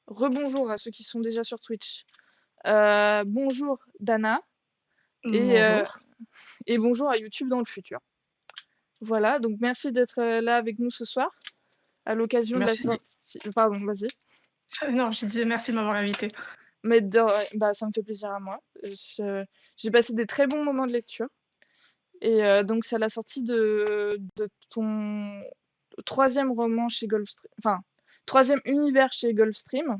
Rebonjour à ceux qui sont déjà sur Twitch. Bonjour Dana et, euh, Bonjour. et bonjour à YouTube dans le futur. Voilà, donc merci d'être là avec nous ce soir à l'occasion de la Merci de sortie. Pardon, vas-y. non, je disais merci de m'avoir invité. Mais bah, ça me fait plaisir à moi. J'ai passé des très bons moments de lecture. Et donc, c'est à la sortie de ton troisième roman chez Gulfstream, enfin, troisième univers chez Gulfstream.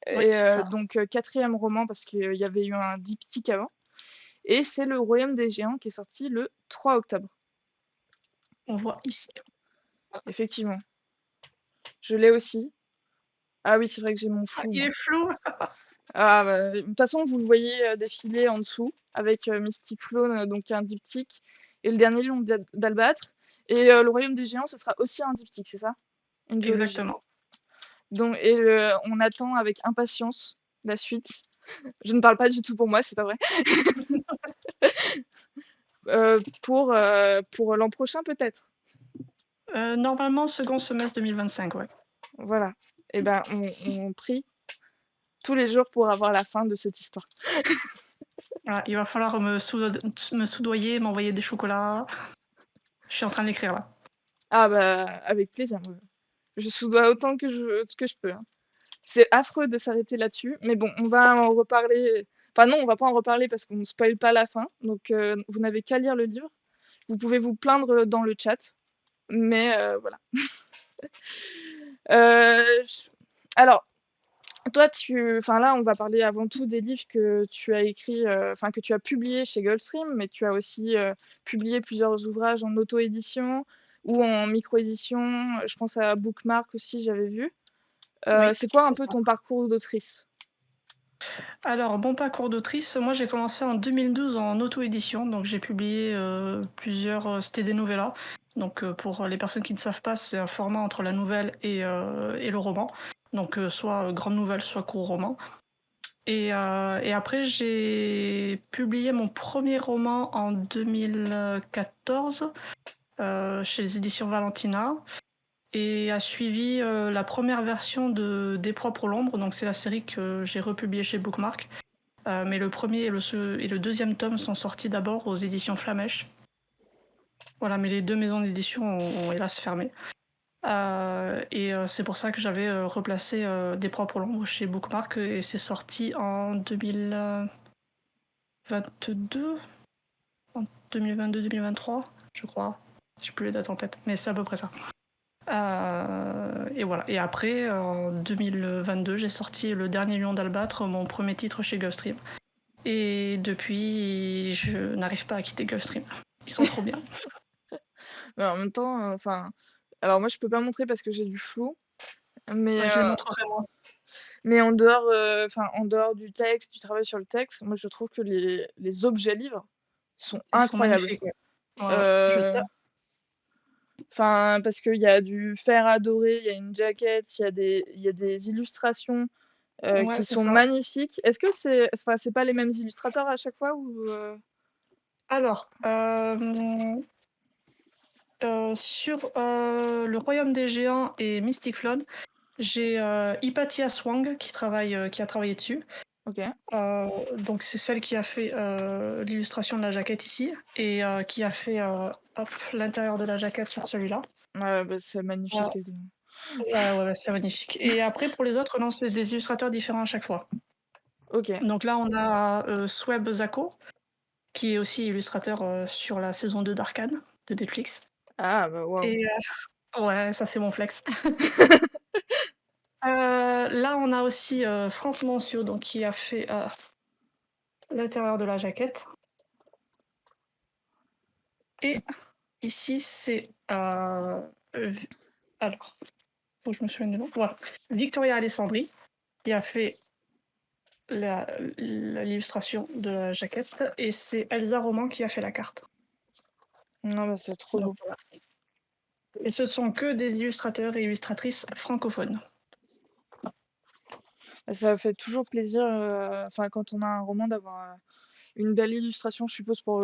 Oui, Et c'est ça. donc, quatrième roman parce qu'il y avait eu un diptyque avant. Et c'est Le Royaume des Géants qui est sorti le 3 octobre. On voit ici. Effectivement. Je l'ai aussi. Ah oui, c'est vrai que j'ai mon Ah, flou, il moi. est flou. Ah, bah, de toute façon, vous le voyez défiler en dessous avec Mystic Flow, donc un diptyque, et le dernier Lion d'Albâtre. Et Le Royaume des Géants, ce sera aussi un diptyque, c'est ça? Une duologie. Exactement. Donc, on attend avec impatience la suite. Je ne parle pas du tout pour moi, c'est pas vrai. Pour l'an prochain, peut-être. Normalement, second semestre 2025, ouais. Voilà. Et ben, on prie tous les jours pour avoir la fin de cette histoire. Voilà, il va falloir me soudoyer, m'envoyer des chocolats. Je suis en train d'écrire là. Ah bah, avec plaisir. Je soudoie autant que je peux, hein. C'est affreux de s'arrêter là-dessus, mais bon, on va en reparler. Enfin non, on va pas en reparler parce qu'on ne spoile pas la fin, donc vous n'avez qu'à lire le livre. Vous pouvez vous plaindre dans le chat, mais voilà. Je- Alors, toi, enfin là, on va parler avant tout des livres que tu as écrits, enfin que tu as publiés chez Gulfstream, mais tu as aussi publié plusieurs ouvrages en auto-édition ou en micro-édition. Je pense à Bookmark aussi, j'avais vu. Oui, C'est quoi un c'est peu ça. ton parcours d'autrice? Alors, bon parcours d'autrice, moi j'ai commencé en 2012 en auto-édition, donc j'ai publié plusieurs, c'était des novellas. Donc pour les personnes qui ne savent pas, c'est un format entre la nouvelle et le roman. Donc soit grande nouvelle, soit court roman. Et après, j'ai publié mon premier roman en 2014 chez les éditions Valentina. Et a suivi la première version de Des Proies pour l'ombre, donc c'est la série que j'ai republiée chez Bookmark. Mais le premier et le deuxième tome sont sortis d'abord aux éditions Flamèche. Voilà, mais les deux maisons d'édition ont hélas fermé. Et c'est pour ça que j'avais replacé Des Proies pour l'ombre chez Bookmark et c'est sorti en 2022, en 2022-2023, je crois. Je n'ai plus les dates en tête, mais c'est à peu près ça. Et voilà. Et après, en 2022, j'ai sorti Le Dernier Lion d'Albâtre, mon premier titre chez Gulfstream. Et depuis, je n'arrive pas à quitter Gulfstream. Ils sont trop bien. Mais en même temps, enfin, alors moi je peux pas montrer parce que j'ai du flou, mais Ouais, je les montrerai moi. en dehors, enfin en dehors du texte, du travail sur le texte, moi je trouve que les objets livres sont Ils sont incroyables. magnifiques. Ouais. Ouais, ouais. Euh, Enfin, parce qu'il y a du fer à dorer, il y a une jaquette, il y a des illustrations Ouais, qui c'est sont ça. magnifiques. Est-ce que enfin, c'est pas les mêmes illustrateurs à chaque fois ou Alors, sur Le Royaume des Géants et Mystic Flood, j'ai Hypatia Swang qui a travaillé dessus. Ok. Donc c'est celle qui a fait l'illustration de la jaquette ici et qui a fait hop, l'intérieur de la jaquette sur celui-là. Ouais, bah, c'est magnifique Voilà. les deux. Ouais, ouais, ouais, c'est magnifique. Et après pour les autres, non, c'est des illustrateurs différents à chaque fois. Ok. Donc là on a Sweb Zako qui est aussi illustrateur sur la saison 2 d'Arcane de Netflix. Ah bah waouh. Et ouais, ça c'est mon flex. Là on a aussi France Mancio donc qui a fait l'intérieur de la jaquette. Et ici c'est alors faut que je me souvienne du nom. Voilà. Victoria Alessandri, qui a fait l'illustration de la jaquette, et c'est Elsa Roman qui a fait la carte. Non, bah, c'est trop Donc, beau. voilà. Et ce sont que des illustrateurs et illustratrices francophones. Ça fait toujours plaisir, enfin, quand on a un roman, d'avoir une belle illustration, je suppose pour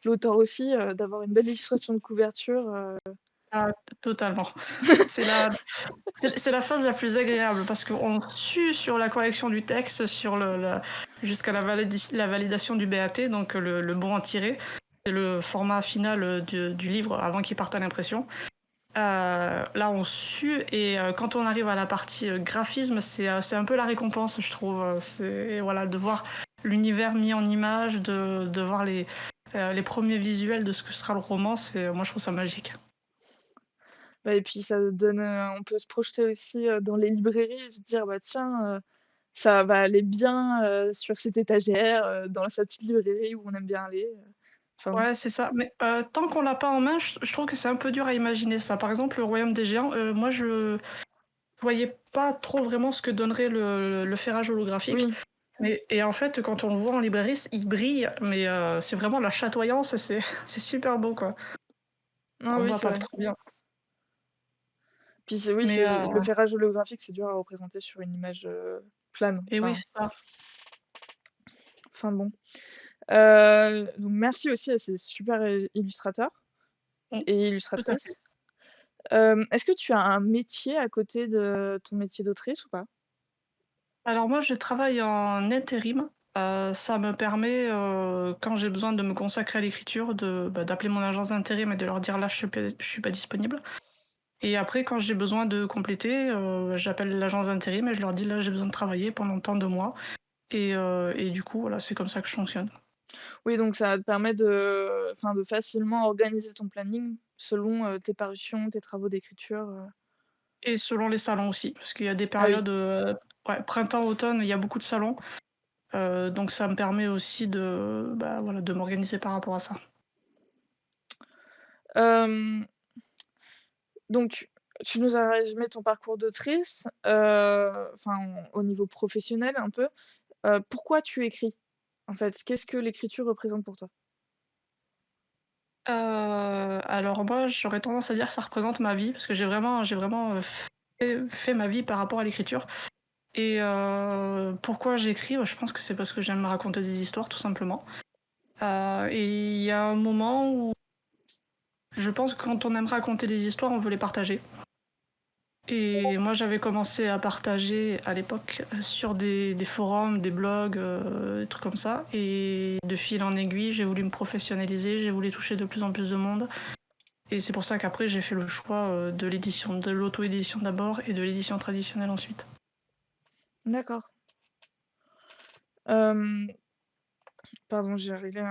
l'auteur aussi, d'avoir une belle illustration de couverture. Ah, totalement. C'est la c'est la phase la plus agréable parce qu'on sue sur la correction du texte, sur le jusqu'à la validation du BAT, donc le bon à tirer. C'est le format final, du livre avant qu'il parte à l'impression. Là, on sue et quand on arrive à la partie, graphisme, c'est un peu la récompense, je trouve, c'est voilà, de voir l'univers mis en image, de voir les premiers visuels de ce que sera le roman, moi, je trouve ça magique. Bah et puis ça donne, on peut se projeter aussi, dans les librairies et se dire: «Bah tiens, ça va aller bien, sur cette étagère, dans cette petite librairie où on aime bien aller», enfin bon. Ouais, c'est ça, mais tant qu'on l'a pas en main, je trouve que c'est un peu dur à imaginer ça. Par exemple, le Royaume des géants, moi je voyais pas trop vraiment ce que donnerait le ferrage holographique, Oui, et en fait, quand on le voit en librairie, il brille, mais c'est vraiment la chatoyance, c'est c'est super beau, quoi. non, On oui, voit c'est pas vrai. trop bien, Puis c'est oui, mais c'est le ferrage holographique, c'est dur à représenter sur une image, plane, et oui, c'est ça. enfin bon. Donc merci aussi à ces super illustrateurs Mmh, et tout à fait. illustratrices. Est-ce que tu as un métier à côté de ton métier d'autrice ou pas? Alors moi, je travaille en intérim, ça me permet, quand j'ai besoin de me consacrer à l'écriture, d'appeler mon agence d'intérim et de leur dire: «Là, je suis pas disponible». Et après, quand j'ai besoin de compléter, j'appelle l'agence d'intérim et je leur dis: «Là, j'ai besoin de travailler pendant tant de mois», et du coup, voilà, c'est comme ça que je fonctionne. Oui, donc ça te permet de facilement organiser ton planning selon, tes parutions, tes travaux d'écriture, Et selon les salons aussi, parce qu'il y a des Ah oui. périodes, ouais, printemps, automne, il y a beaucoup de salons, donc ça me permet aussi voilà, de m'organiser par rapport à ça. Hem, donc tu nous as résumé ton parcours d'autrice, enfin au niveau professionnel un peu. Pourquoi tu écris, en fait? Qu'est-ce que l'écriture représente pour toi? Alors moi, j'aurais tendance à dire que ça représente ma vie parce que j'ai vraiment, fait ma vie par rapport à l'écriture, et pourquoi j'écris? Bah, je pense que c'est parce que j'aime me raconter des histoires tout simplement, et il y a un moment où je pense que quand on aime raconter des histoires, on veut les partager, et moi j'avais commencé à partager à l'époque, sur des forums, des blogs, des trucs comme ça, et de fil en aiguille, j'ai voulu me professionnaliser, j'ai voulu toucher de plus en plus de monde. Et c'est pour ça qu'après j'ai fait le choix, de l'auto-édition d'abord et de l'édition traditionnelle ensuite. D'accord. Hem, Pardon, j'ai réglé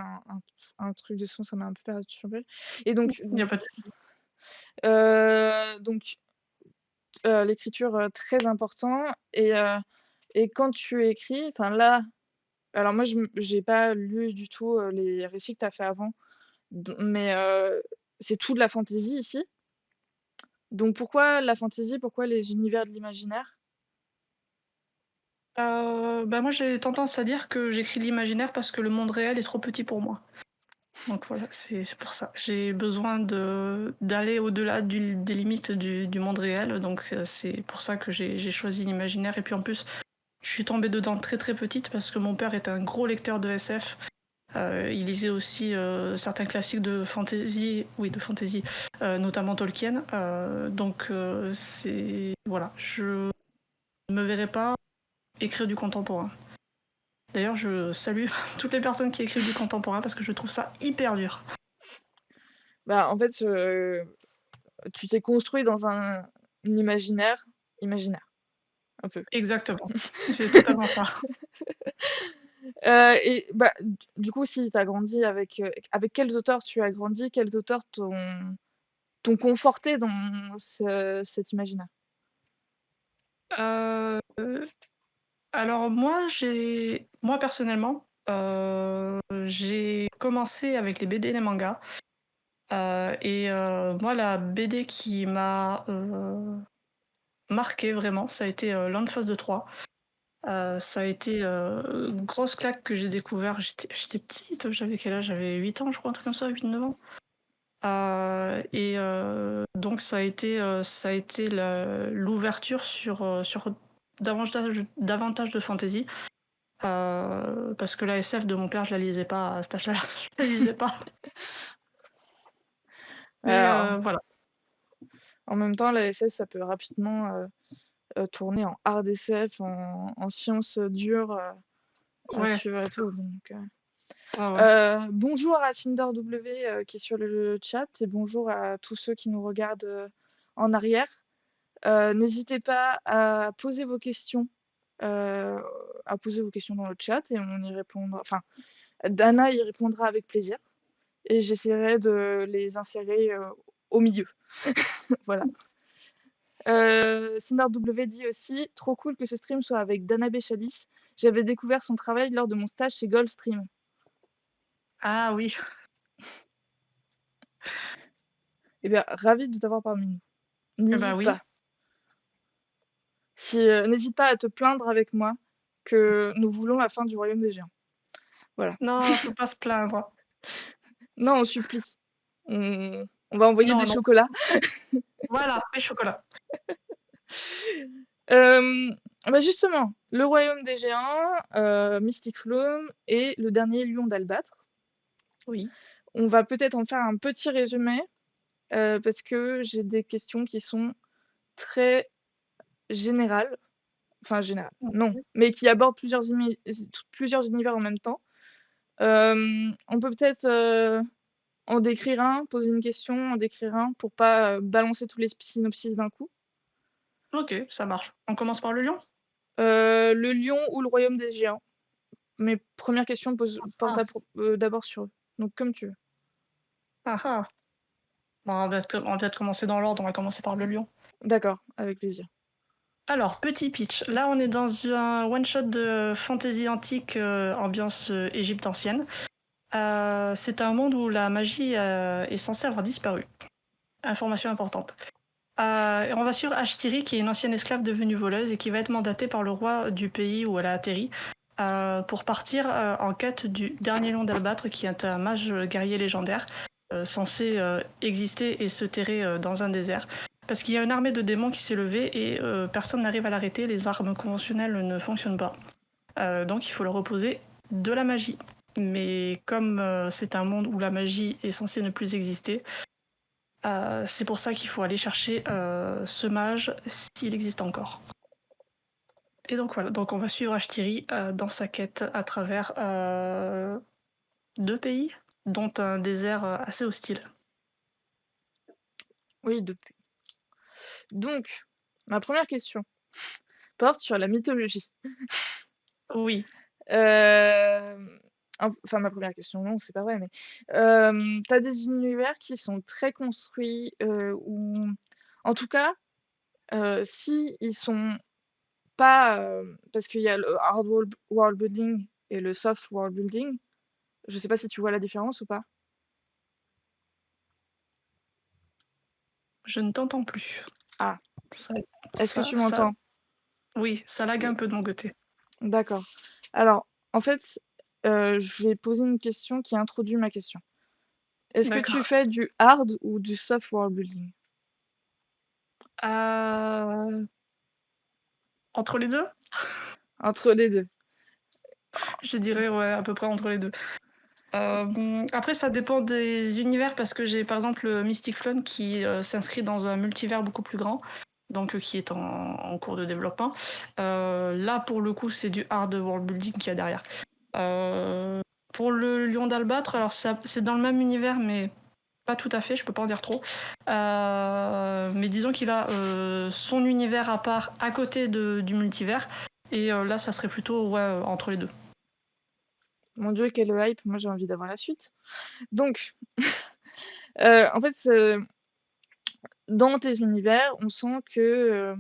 un truc de son, ça m'a un peu perturbée et donc Il y a pas de donc l'écriture, très important et quand tu écris, enfin là alors moi j'ai pas lu du tout, les récits que tu as fait avant, mais c'est tout de la fantaisie ici. Donc pourquoi la fantaisie? Pourquoi les univers de l'imaginaire? Bah, moi j'ai tendance à dire que j'écris l'imaginaire parce que le monde réel est trop petit pour moi. Donc voilà, c'est pour ça. J'ai besoin d'aller au-delà des limites du monde réel, donc c'est pour ça que j'ai choisi l'imaginaire, et puis en plus, je suis tombée dedans très, très petite parce que mon père est un gros lecteur de SF. Il lisait aussi, certains classiques de fantasy, oui, de fantasy, notamment Tolkien, donc c'est voilà, je ne me verrais pas écrire du contemporain. D'ailleurs, je salue toutes les personnes qui écrivent du contemporain parce que je trouve ça hyper dur. Bah, en fait, tu t'es construit dans un imaginaire, un peu. Exactement, c'est totalement ça. Et bah, du coup, si tu as grandi avec quels auteurs tu as grandi? Quels auteurs t'ont conforté dans cet imaginaire? Heu, alors moi personnellement, j'ai commencé avec les BD et les mangas, et moi la BD qui m'a, marquée vraiment, ça a été, L'Unforce de Troie. Ça a été, une grosse claque que j'ai découvert, j'étais petite, j'avais quel âge? J'avais 8 ans je crois, un truc comme ça, 8 9 ans. Et donc ça a été l'ouverture sur davantage de fantaisie, parce que la SF de mon père, je la lisais pas à cet âge-là, je la lisais pas. Mais Alors voilà. En même temps, la SF, ça peut rapidement tourner en hard SF, en sciences dures à Ouais, suivre et tout. Donc, ouais, ouais. bonjour à CinderW qui est sur le chat et bonjour à tous ceux qui nous regardent en arrière. N'hésitez pas à poser vos questions, dans le chat et on y répondra. Enfin, Dana y répondra avec plaisir et j'essaierai de les insérer au milieu. Voilà. CinderW dit aussi trop cool que ce stream soit avec Dana Béchalis. J'avais découvert son travail lors de mon stage chez Goldstream. Ah oui. Eh bien, ravi de t'avoir parmi nous. Bah N'hésite oui. pas. N'hésite pas à te plaindre avec moi que nous voulons la fin du royaume des géants. Voilà. Non, faut pas se plaindre. Non, on supplie. On va envoyer Non, des non. chocolats. Voilà, les chocolats. Bah justement, le royaume des géants, Mystic Flow et le dernier lion d'Albâtre. Oui. On va peut-être en faire un petit résumé parce que j'ai des questions qui sont très générales. Enfin, générales, non, mais qui abordent plusieurs univers en même temps. On peut peut-être en décrire un, poser une question, en décrire un, pour pas balancer tous les synopsis d'un coup. Ok, ça marche. On commence par le lion? Le lion ou le royaume des géants. Mes premières questions portent Ah, d'abord sur eux. Donc comme tu veux. ah, ah. Bon, on va peut-être commencer dans l'ordre, on va commencer par le lion. D'accord, avec plaisir. Alors, petit pitch. Là, on est dans un one-shot de fantasy antique, ambiance Égypte ancienne. C'est un monde où la magie est censée avoir disparu. Information importante. Et on va suivre Ashtiri, qui est une ancienne esclave devenue voleuse et qui va être mandatée par le roi du pays où elle a atterri pour partir en quête du dernier lion d'Albâtre, qui est un mage guerrier légendaire censé exister et se terrer dans un désert. Parce qu'il y a une armée de démons qui s'est levée et personne n'arrive à l'arrêter, les armes conventionnelles ne fonctionnent pas. Donc il faut leur opposer de la magie. Mais comme c'est un monde où la magie est censée ne plus exister, c'est pour ça qu'il faut aller chercher ce mage s'il existe encore. Et donc voilà, donc on va suivre Ashtiri dans sa quête à travers 2 pays, dont un désert assez hostile. Oui, depuis. Donc, ma première question porte sur la mythologie. Oui. Enfin, ma première question, non, c'est pas vrai, mais t'as des univers qui sont très construits, ou en tout cas, si ils sont pas, parce qu'il y a le hard world building et le soft world building. Je sais pas si tu vois la différence ou pas? Je ne t'entends plus. Ah, Ça, est-ce que ça, tu ça- m'entends? Oui, ça lag un peu de mon côté. D'accord. Alors, en fait, je vais poser une question qui introduit ma question. Est-ce que tu D'accord. fais du hard ou du soft world building? Euh, Entre les deux? Entre les deux. Je dirais, ouais, à peu près entre les deux. Après, ça dépend des univers parce que j'ai par exemple le Mystic Flown qui s'inscrit dans un multivers beaucoup plus grand, donc qui est en cours de développement. Là, pour le coup, c'est du hard world building qu'il y a derrière. Pour le Lion d'Albâtre, alors c'est dans le même univers, mais pas tout à fait, je peux pas en dire trop. Mais disons qu'il a son univers à part à côté du multivers, et là, ça serait plutôt ouais, entre les deux. Mon Dieu, quelle hype! Moi, j'ai envie d'avoir la suite. Donc, en fait, dans tes univers, on sent que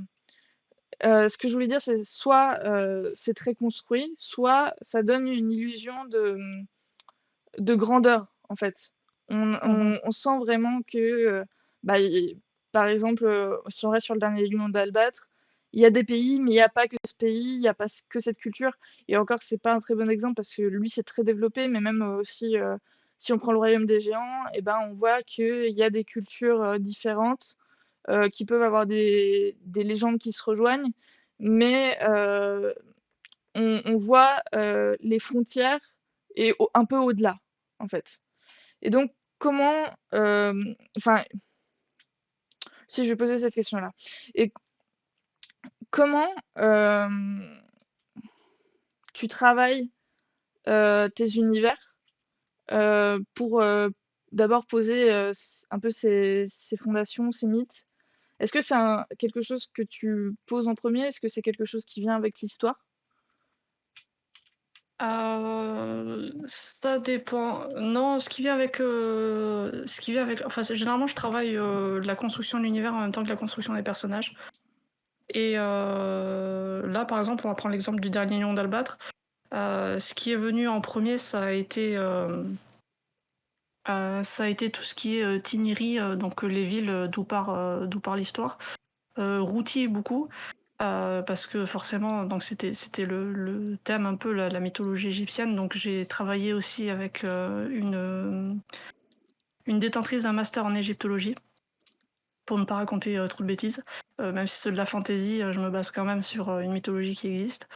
ce que je voulais dire, c'est soit c'est très construit, soit ça donne une illusion de grandeur, en fait. Mhm. On sent vraiment que, bah, par exemple, si on reste sur le dernier lion d'Albâtre, il y a des pays, mais il n'y a pas que ce pays, il n'y a pas que cette culture. Et encore, c'est pas un très bon exemple parce que lui, c'est très développé, mais même aussi, si on prend le royaume des géants, et ben, on voit qu'il y a des cultures différentes qui peuvent avoir des légendes qui se rejoignent, mais on voit les frontières et un peu au-delà, en fait. Et donc, comment, enfin, Si je vais poser cette question-là. Et comment tu travailles tes univers pour d'abord poser un peu ces fondations, ces mythes? Est-ce que c'est quelque chose que tu poses en premier? Est-ce que c'est quelque chose qui vient avec l'histoire? Ça dépend. Non, enfin, généralement, je travaille la construction de l'univers en même temps que la construction des personnages. Et là, par exemple, on va prendre l'exemple du dernier Lion d'Albâtre. Ce qui est venu en premier, ça a été tout ce qui est Tiniri, donc les villes d'où part l'histoire. Routi beaucoup, parce que forcément, donc c'était le thème un peu la mythologie égyptienne. Donc j'ai travaillé aussi avec une détentrice d'un master en égyptologie, pour ne pas raconter trop de bêtises. Même si c'est de la fantaisie, je me base quand même sur une mythologie qui existe.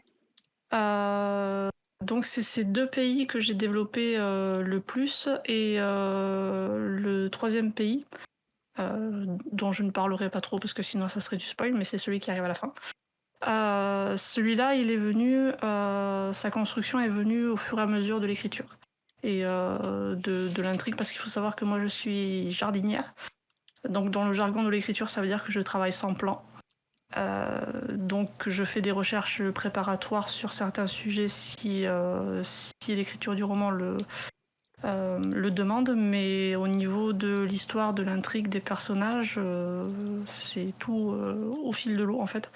Donc c'est ces deux pays que j'ai développé le plus, et le troisième pays, dont je ne parlerai pas trop parce que sinon ça serait du spoil, mais c'est celui qui arrive à la fin. Celui-là, il est venu, sa construction est venue au fur et à mesure de l'écriture et de l'intrigue, parce qu'il faut savoir que moi je suis jardinière. Donc dans le jargon de l'écriture, ça veut dire que je travaille sans plan. Donc je fais des recherches préparatoires sur certains sujets si l'écriture du roman le demande, mais au niveau de l'histoire, de l'intrigue, des personnages, c'est tout au fil de l'eau en fait.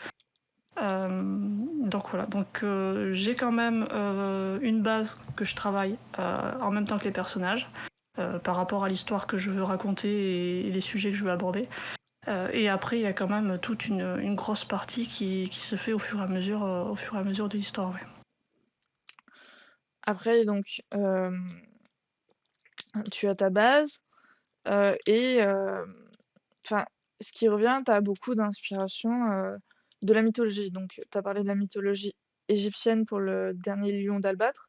Donc voilà, donc j'ai quand même une base que je travaille en même temps que les personnages, par rapport à l'histoire que je veux raconter et les sujets que je veux aborder. Et après, il y a quand même toute une grosse partie qui se fait au fur et à mesure de l'histoire. Ouais. Après, donc, tu as ta base et enfin, ce qui revient, tu as beaucoup d'inspiration de la mythologie. Donc, tu as parlé de la mythologie égyptienne pour le dernier Lion d'Albâtre.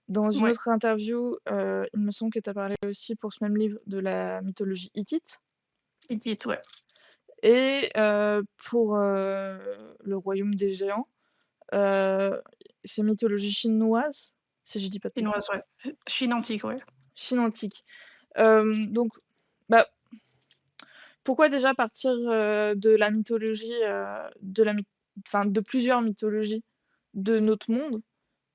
Dans une Ouais, autre interview, il me semble que tu as parlé aussi pour ce même livre de la mythologie hittite. Hittite, ouais. Et pour le royaume des géants, heu, c'est mythologie chinoise, si je dis pas de bêtises. Chinoise, ouais. Chine antique, ouais. Chine antique. Donc, bah, pourquoi déjà partir de la mythologie, enfin de plusieurs mythologies de notre monde?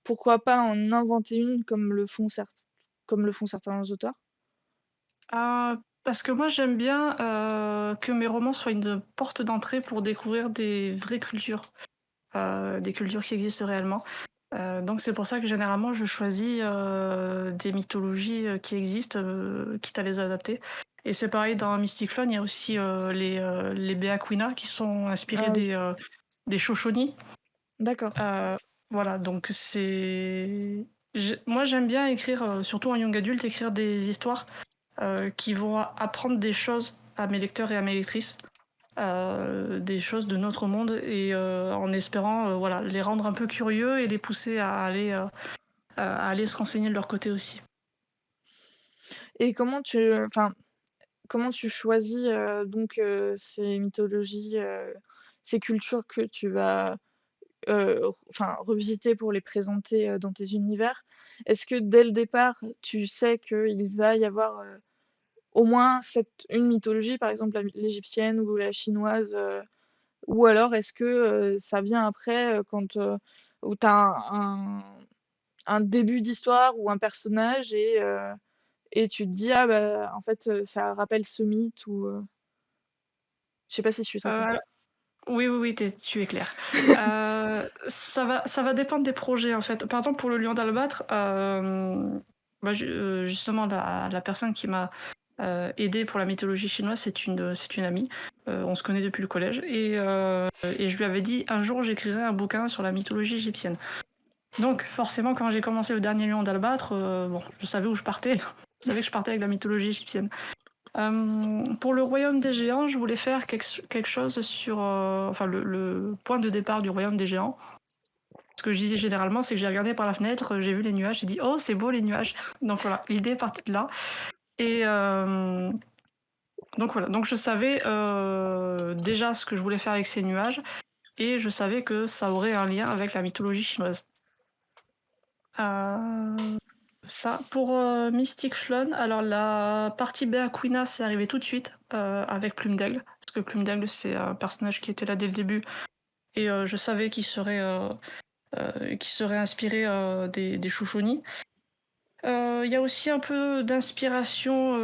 Pourquoi pas en inventer une comme le font certains auteurs? Parce que moi j'aime bien que mes romans soient une porte d'entrée pour découvrir des vraies cultures, des cultures qui existent réellement. Donc c'est pour ça que généralement je choisis des mythologies qui existent, quitte à les adapter. Et c'est pareil dans Mystic Flood, il y a aussi les Beaquina qui sont inspirés Ah oui, des Shoshoni. d'accord. Voilà, donc moi j'aime bien écrire, surtout en young adulte, écrire des histoires qui vont apprendre des choses à mes lecteurs et à mes lectrices, des choses de notre monde, et en espérant voilà, les rendre un peu curieux et les pousser à aller se renseigner de leur côté aussi. Et comment tu choisis donc ces mythologies, ces cultures que tu vas enfin revisiter pour les présenter dans tes univers? Est-ce que dès le départ, tu sais qu'il va y avoir au moins une mythologie, par exemple l'égyptienne ou la chinoise, ou alors est-ce que ça vient après quand où tu as un début d'histoire ou un personnage et tu te dis: «Ah bah, en fait, ça rappelle ce mythe» ou je sais pas si je suis très claire. Euh, oui, oui, oui, tu es clair. Ça va dépendre des projets en fait. Par exemple, pour le Lion d'Albâtre, justement, la personne qui m'a aidée pour la mythologie chinoise, c'est une amie. On se connaît depuis le collège, et je lui avais dit un jour j'écrirai un bouquin sur la mythologie égyptienne. Donc forcément, quand j'ai commencé le dernier Lion d'Albâtre, bon, je savais où je partais. Je savais que je partais avec la mythologie égyptienne. Pour le royaume des géants, je voulais faire quelque chose sur enfin, le point de départ du royaume des géants. Ce que je disais généralement, c'est que j'ai regardé par la fenêtre, j'ai vu les nuages, j'ai dit oh c'est beau les nuages. Donc voilà, l'idée partait de là. Et Donc voilà, donc je savais déjà ce que je voulais faire avec ces nuages et je savais que ça aurait un lien avec la mythologie chinoise. Ça, pour Mystic Flood, alors la partie Beaquina, c'est arrivé tout de suite avec Plume d'Aigle, parce que Plume d'Aigle, c'est un personnage qui était là dès le début et je savais qu'il serait inspiré des Shoshonis. Il y a aussi un peu d'inspiration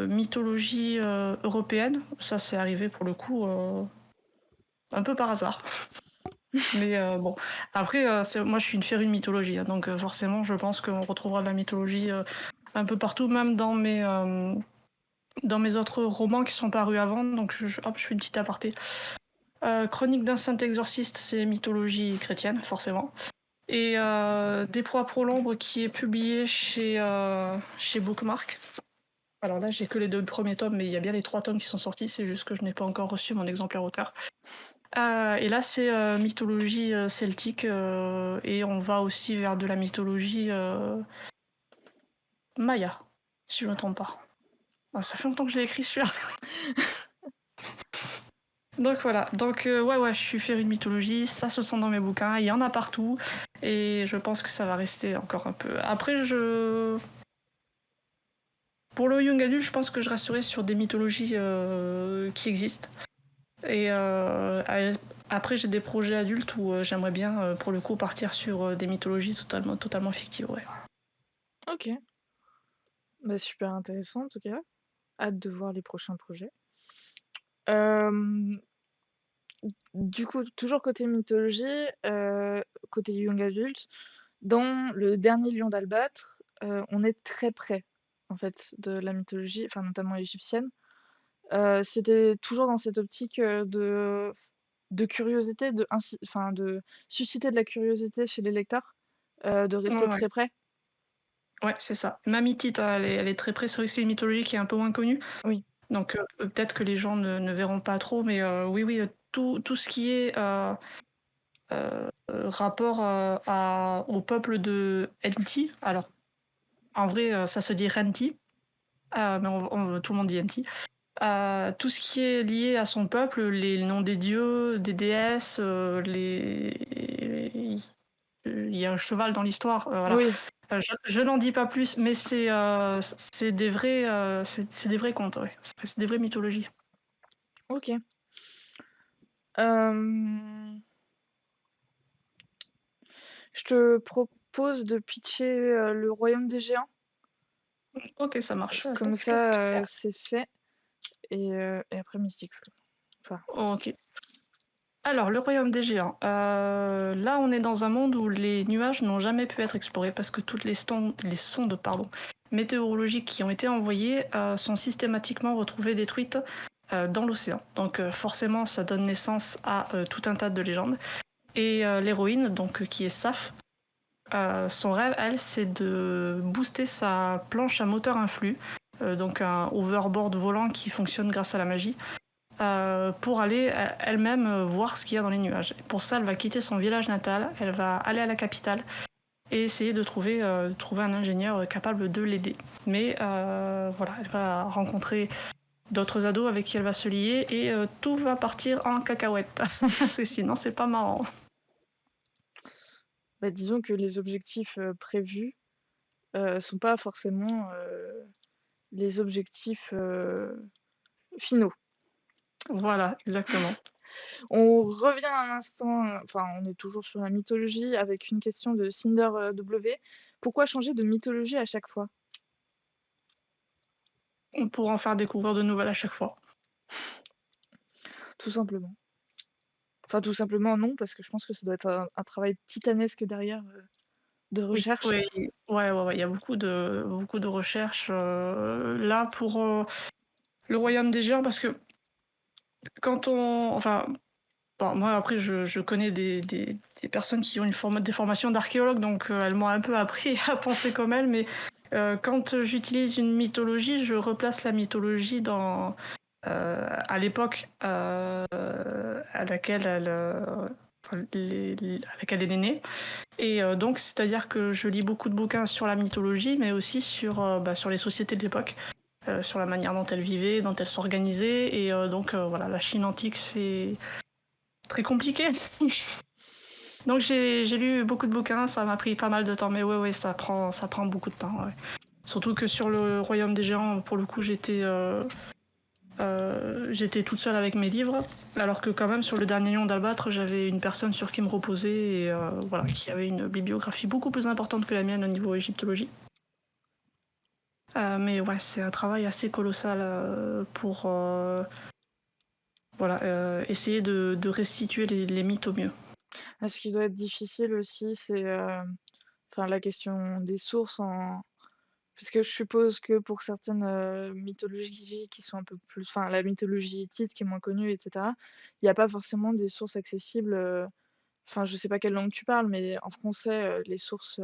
mythologie européenne. Ça, c'est arrivé pour le coup un peu par hasard. Mais bon, après, moi je suis une férue de mythologie, hein, donc forcément, je pense qu'on retrouvera de la mythologie un peu partout, même dans mes autres romans qui sont parus avant. Donc hop, je fais une petite aparté. Chronique d'un saint exorciste, c'est mythologie chrétienne, forcément. Et Des proies pour l'ombre qui est publié chez Bookmark. Alors là, j'ai que les 2 premiers tomes, mais il y a bien les 3 tomes qui sont sortis, c'est juste que je n'ai pas encore reçu mon exemplaire auteur. Et là, c'est mythologie celtique, et on va aussi vers de la mythologie maya, si je ne me trompe pas. Ah, ça fait longtemps que je l'ai écrit celui-là. Donc voilà, donc ouais, je suis féru de mythologie, ça se sent dans mes bouquins, il y en a partout, et je pense que ça va rester encore un peu. Après, pour le young adult, je pense que je resterai sur des mythologies qui existent. Et après, j'ai des projets adultes où j'aimerais bien, pour le coup, partir sur des mythologies totalement fictives. Ouais. Ok. Bah, super intéressant en tout cas. Hâte de voir les prochains projets. Du coup, toujours côté mythologie, côté young adult, dans le dernier Lion d'Albâtre, on est très près en fait de la mythologie, enfin notamment égyptienne. C'était toujours dans cette optique de curiosité, enfin, de susciter de la curiosité chez les lecteurs, de rester Ouais. très près. Ouais, c'est ça. Mamitite, elle est très près. C'est vrai que c'est une mythologie qui est un peu moins connue. Oui. Donc peut-être que les gens ne verront pas trop, mais oui, tout ce qui est rapport au peuple de Enti. Alors, en vrai, ça se dit Renti, mais tout le monde dit Enti. Tout ce qui est lié à son peuple, les noms des dieux, des déesses, il y a un cheval dans l'histoire, voilà. Oui, Je n'en dis pas plus, mais c'est des vrais contes, ouais. C'est des vraies mythologies. ok. Euh, Je te propose de pitcher le Royaume des Géants. Ok, ça marche. Comme ça, c'est fait. Et après Mystic Flow. Enfin, Ok. Alors, le royaume des géants. Là, on est dans un monde où les nuages n'ont jamais pu être explorés parce que toutes les sondes météorologiques qui ont été envoyées sont systématiquement retrouvées détruites dans l'océan. Donc, forcément, ça donne naissance à tout un tas de légendes. Et l'héroïne, donc qui est Saf, son rêve, elle, c'est de booster sa planche à moteur influx, donc un overboard volant qui fonctionne grâce à la magie. Pour aller elle-même voir ce qu'il y a dans les nuages. Pour ça, elle va quitter son village natal, elle va aller à la capitale et essayer de trouver un ingénieur capable de l'aider. Mais voilà, elle va rencontrer d'autres ados avec qui elle va se lier et tout va partir en cacahuète. Parce que sinon, c'est pas marrant. bah, disons que les objectifs prévus sont pas forcément les objectifs finaux. Voilà, exactement. On revient un instant, enfin, on est toujours sur la mythologie avec une question de Cinder W. Pourquoi changer de mythologie à chaque fois? On pourra en faire découvrir de nouvelles à chaque fois. Tout simplement. Enfin, tout simplement non, parce que je pense que ça doit être un travail titanesque derrière de Oui, recherche. ouais, il y a beaucoup de recherches là pour le royaume des géants parce que enfin, bon, moi après je connais des personnes qui ont des formations d'archéologues, donc elles m'ont un peu appris à penser comme elles, mais quand j'utilise une mythologie, je replace la mythologie à l'époque à laquelle elle est née. Et donc, c'est-à-dire que je lis beaucoup de bouquins sur la mythologie, mais aussi sur les sociétés de l'époque. sur la manière dont elle vivait, dont elle s'organisait. Et donc voilà, la Chine antique, c'est très compliqué. Donc j'ai lu beaucoup de bouquins, ça m'a pris pas mal de temps, mais ouais, ça prend beaucoup de temps. Ouais. Surtout que sur le Royaume des Géants, pour le coup, j'étais toute seule avec mes livres, alors que quand même sur le dernier Lion d'Albâtre, j'avais une personne sur qui me reposer et voilà, qui avait une bibliographie beaucoup plus importante que la mienne au niveau égyptologie. Mais ouais, c'est un travail assez colossal pour voilà, essayer de restituer les mythes au mieux. Ce qui doit être difficile aussi, c'est enfin, la question des sources parce que je suppose que pour certaines mythologies qui sont un peu plus, enfin, la mythologie hittite qui est moins connue, etc., il n'y a pas forcément des sources accessibles. Enfin, je sais pas quelle langue tu parles, mais en français, les sources.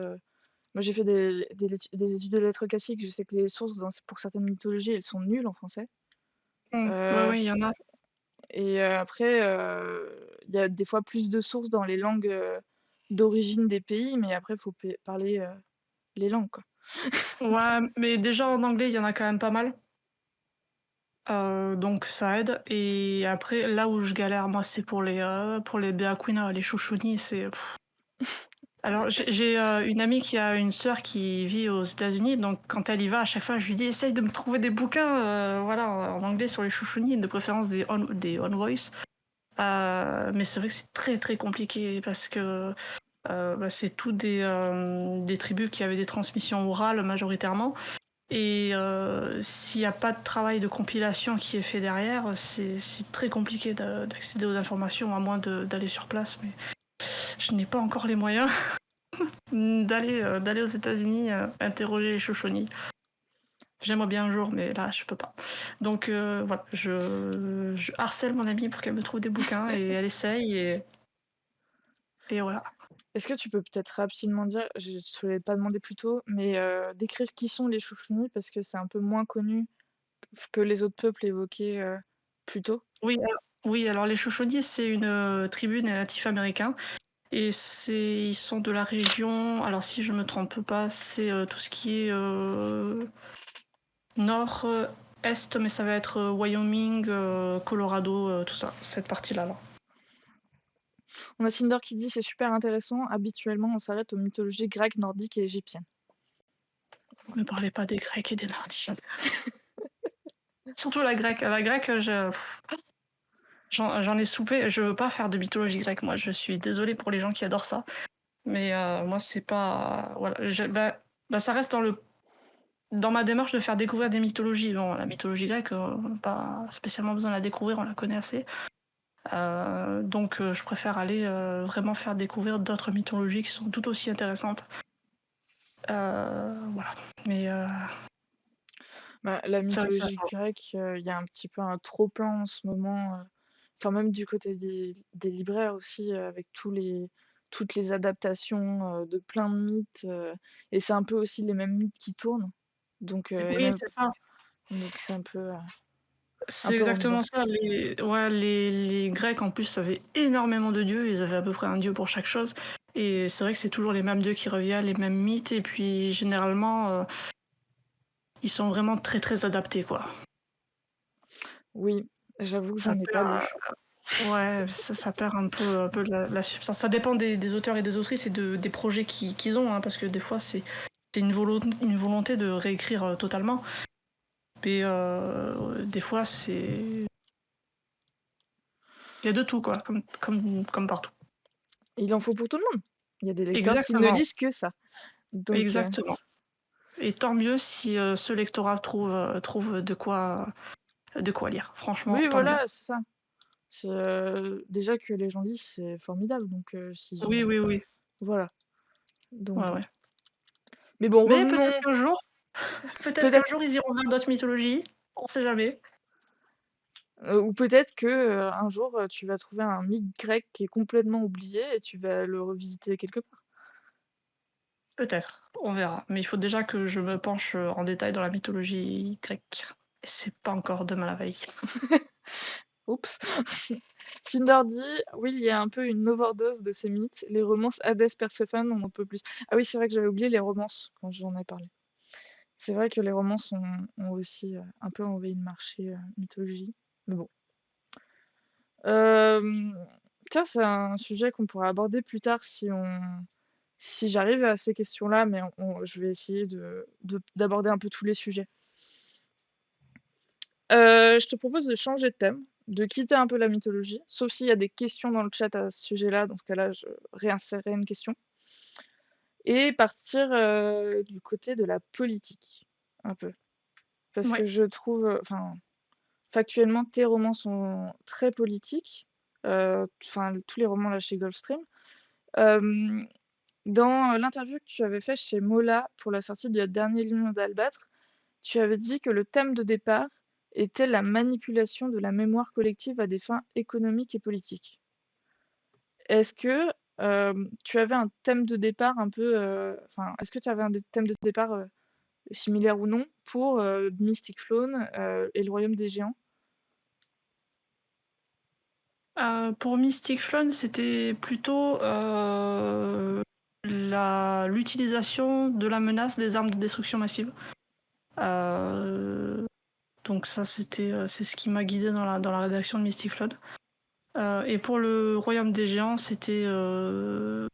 Moi, j'ai fait des études de lettres classiques. Je sais que les sources pour certaines mythologies, elles sont nulles en français. Ouais, Euh, ouais, il y en a. et après, il y a des fois plus de sources dans les langues d'origine des pays, mais après, il faut parler les langues, quoi. Ouais, mais déjà en anglais, il y en a quand même pas mal. Donc ça aide. Et après, là où je galère, moi, c'est pour les Beaquina, les chouchounis, c'est. Alors, j'ai une amie qui a une sœur qui vit aux États-Unis, donc quand elle y va, à chaque fois, je lui dis essaye de me trouver des bouquins, voilà, en anglais sur les chouchounis, de préférence des on voice. Mais c'est vrai que c'est très très compliqué parce que bah, c'est tout des tribus qui avaient des transmissions orales majoritairement. Et s'il n'y a pas de travail de compilation qui est fait derrière, c'est très compliqué d'accéder aux informations à moins d'aller sur place. Mais je n'ai pas encore les moyens d'aller aux États-Unis interroger les Shoshone. J'aimerais bien un jour, mais là, je peux pas. Donc voilà, je harcèle mon amie pour qu'elle me trouve des bouquins et elle essaye et voilà. Est-ce que tu peux peut-être rapidement dire, je ne te l'ai pas demandé plus tôt, mais décrire qui sont les Chouchounis parce que c'est un peu moins connu que les autres peuples évoqués plus tôt. Oui, alors les Shoshone, c'est une tribu des natifs américains. Et ils sont de la région, alors si je me trompe pas, c'est tout ce qui est nord-est, mais ça va être Wyoming, Colorado, tout ça, cette partie-là. Là. On a Cinder qui dit c'est super intéressant. Habituellement, on s'arrête aux mythologies grecques, nordiques et égyptiennes. Ne parlez pas des Grecs et des Nordiques. Surtout la grecque. La grecque, j'en ai soupé. Je veux pas faire de mythologie grecque, moi. Je suis désolée pour les gens qui adorent ça. Mais moi, c'est pas. Voilà. Ça reste dans ma démarche de faire découvrir des mythologies. Bon, la mythologie grecque, on n'a pas spécialement besoin de la découvrir, on la connaît assez. Donc je préfère aller vraiment faire découvrir d'autres mythologies qui sont tout aussi intéressantes. Voilà. Mais La c'est vrai que ça mythologie grecque, il y a un petit peu un trop-plein en ce moment. Enfin, même du côté des libraires aussi, avec toutes les adaptations de plein de mythes. Et c'est un peu aussi les mêmes mythes qui tournent. Donc, et Oui, même, c'est ça. donc c'est un C'est peu redondant. exactement ça. Les Grecs, en plus, avaient énormément de dieux. Ils avaient à peu près un dieu pour chaque chose. Et c'est vrai que c'est toujours les mêmes dieux qui reviennent, les mêmes mythes. Et puis, généralement, ils sont vraiment très, très adaptés, quoi. Oui, j'avoue que Ça j'en ai pas lu. Ouais, ça perd un peu de la substance. Ça dépend des auteurs et des autrices et des projets qu'ils ont, hein, parce que des fois, c'est une volonté de réécrire totalement. Mais des fois, il y a de tout, quoi, comme partout. Il en faut pour tout le monde. Il y a des lecteurs qui ne Exactement, lisent que ça. Donc, exactement. Et tant mieux si ce lectorat trouve de quoi lire. Franchement, oui, tant mieux. voilà, c'est ça. Déjà que les gens lisent, c'est formidable. Donc, s'ils Oui, ont. oui, oui. Voilà. Donc, Ouais, bon. ouais. Mais bon, Mais revenons. peut-être qu'un Peut-être. jour, ils iront vers d'autres mythologies. On sait jamais. Ou peut-être que un jour, tu vas trouver un mythe grec qui est complètement oublié et tu vas le revisiter quelque part. Peut-être, on verra. Mais il faut déjà que je me penche en détail dans la mythologie grecque. Et c'est pas encore demain la veille. Oups. Cinder dit, oui, il y a un peu une overdose de ces mythes. Les romances Hadès Perséphone, on en peut plus. Ah oui, c'est vrai que j'avais oublié les romances quand j'en ai parlé. C'est vrai que les romans ont aussi, un peu envahi le marché, mythologie, mais bon. Hem, Tiens, c'est un sujet qu'on pourrait aborder plus tard si j'arrive à ces questions-là, mais je vais essayer d'aborder un peu tous les sujets. Je te propose de changer de thème, de quitter un peu la mythologie, sauf s'il y a des questions dans le chat à ce sujet-là, dans ce cas-là, je réinsérerai une question et partir, du côté de la politique, un peu. Parce Ouais. que je trouve, enfin, factuellement, tes romans sont très politiques, enfin, tous les romans là chez Gulfstream. Hem, Dans l'interview que tu avais faite chez Mola pour la sortie du dernier Lion d'Albâtre, tu avais dit que le thème de départ était la manipulation de la mémoire collective à des fins économiques et politiques. Est-ce que, tu avais un thème de départ un peu, enfin, est-ce que tu avais un thème de départ, similaire ou non, pour, Mystic Flown, et le Royaume des Géants? Pour Mystic Flown, c'était plutôt, l'utilisation de la menace des armes de destruction massive. Donc ça, c'est ce qui m'a guidée dans la rédaction de Mystic Flood. Et pour le Royaume des Géants, c'était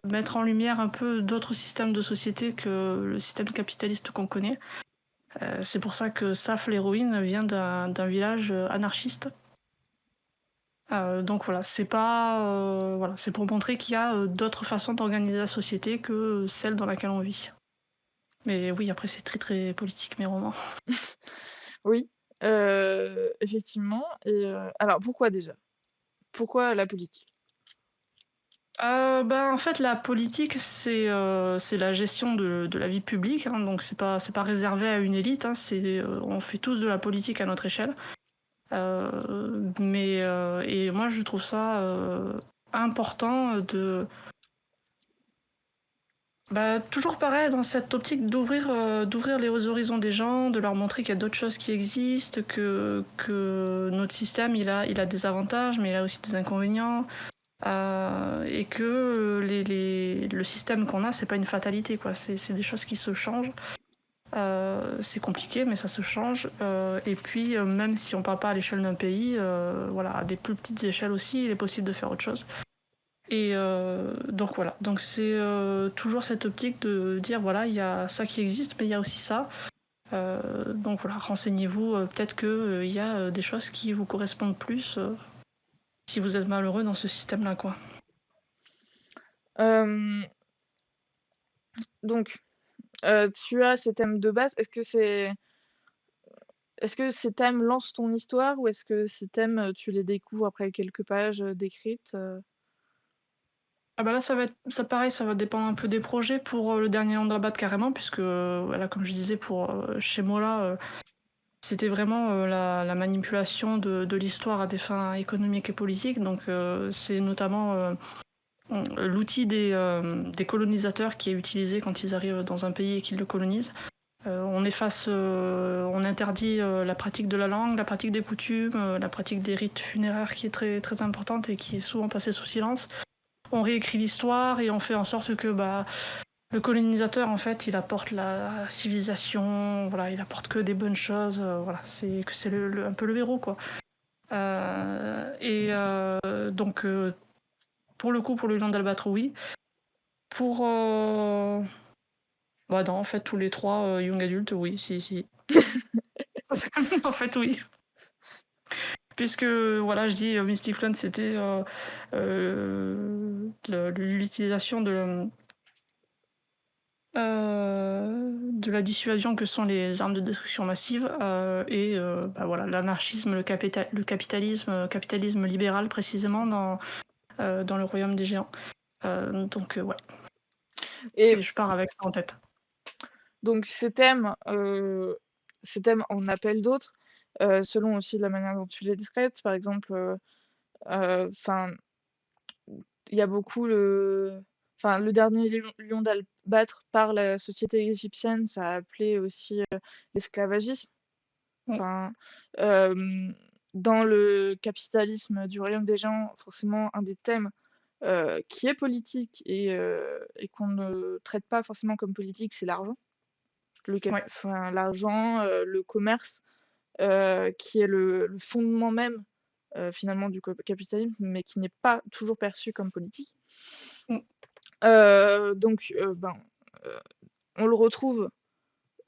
mettre en lumière un peu d'autres systèmes de société que le système capitaliste qu'on connaît. C'est pour ça que Saf, l'héroïne, vient d'un village anarchiste. Donc voilà, c'est pas voilà, c'est pour montrer qu'il y a d'autres façons d'organiser la société que celle dans laquelle on vit. Mais oui, après c'est très très politique mes romans. Oui, effectivement et alors pourquoi déjà? Pourquoi la politique? En fait, la politique, c'est la gestion de la vie publique, hein, donc c'est pas réservé à une élite, hein, on fait tous de la politique à notre échelle. Et moi, je trouve ça important toujours pareil, dans cette optique d'ouvrir les horizons des gens, de leur montrer qu'il y a d'autres choses qui existent, que notre système, il a des avantages, mais il a aussi des inconvénients. Et que le système qu'on a, c'est pas une fatalité, quoi. C'est des choses qui se changent. C'est compliqué, mais ça se change. Et puis, même si on parle pas à l'échelle d'un pays, voilà, à des plus petites échelles aussi, il est possible de faire autre chose. Et donc voilà. Donc c'est toujours cette optique de dire voilà, il y a ça qui existe, mais il y a aussi ça. Donc voilà, renseignez-vous. Peut-être que il y a des choses qui vous correspondent plus si vous êtes malheureux dans ce système-là, quoi. Hem, donc, tu as ces thèmes de base. Est-ce que ces thèmes lancent ton histoire ou est-ce que ces thèmes, tu les découvres après quelques pages, d'écrites, Ah bah là, ça pareil, ça va dépendre un peu des projets pour le dernier Landrabat carrément, puisque voilà, comme je disais pour chez Mola, c'était vraiment la manipulation de l'histoire à des fins économiques et politiques. Donc c'est notamment l'outil des colonisateurs qui est utilisé quand ils arrivent dans un pays et qu'ils le colonisent. On interdit la pratique de la langue, la pratique des coutumes, la pratique des rites funéraires qui est très, très importante et qui est souvent passée sous silence. On réécrit l'histoire et on fait en sorte que le colonisateur, en fait, il apporte la civilisation, voilà, il apporte que des bonnes choses, voilà, c'est un peu le héros, quoi. Donc, pour le coup, pour le lion d'Albatros, oui. Pour... non, en fait, tous les trois young adultes, oui, si. En fait, oui. Puisque, voilà, je dis Mystic Flood, c'était l'utilisation de la dissuasion que sont les armes de destruction massive et voilà, l'anarchisme, le capitalisme libéral précisément dans le royaume des géants. Ouais, et je pars avec ça en tête. donc ces thèmes en appellent d'autres, selon aussi la manière dont tu les traites. Par exemple, enfin, il y a beaucoup le dernier lion d'Albâtre par la société égyptienne, ça a appelé aussi, l'esclavagisme. Ouais. Enfin, dans le capitalisme du royaume des gens, forcément un des thèmes, qui est politique et qu'on ne traite pas forcément comme politique, c'est l'argent. Ouais. enfin, l'argent, le commerce, qui est le fondement même, finalement du capitalisme, mais qui n'est pas toujours perçu comme politique. Mmh. Donc ben, heu, on le retrouve,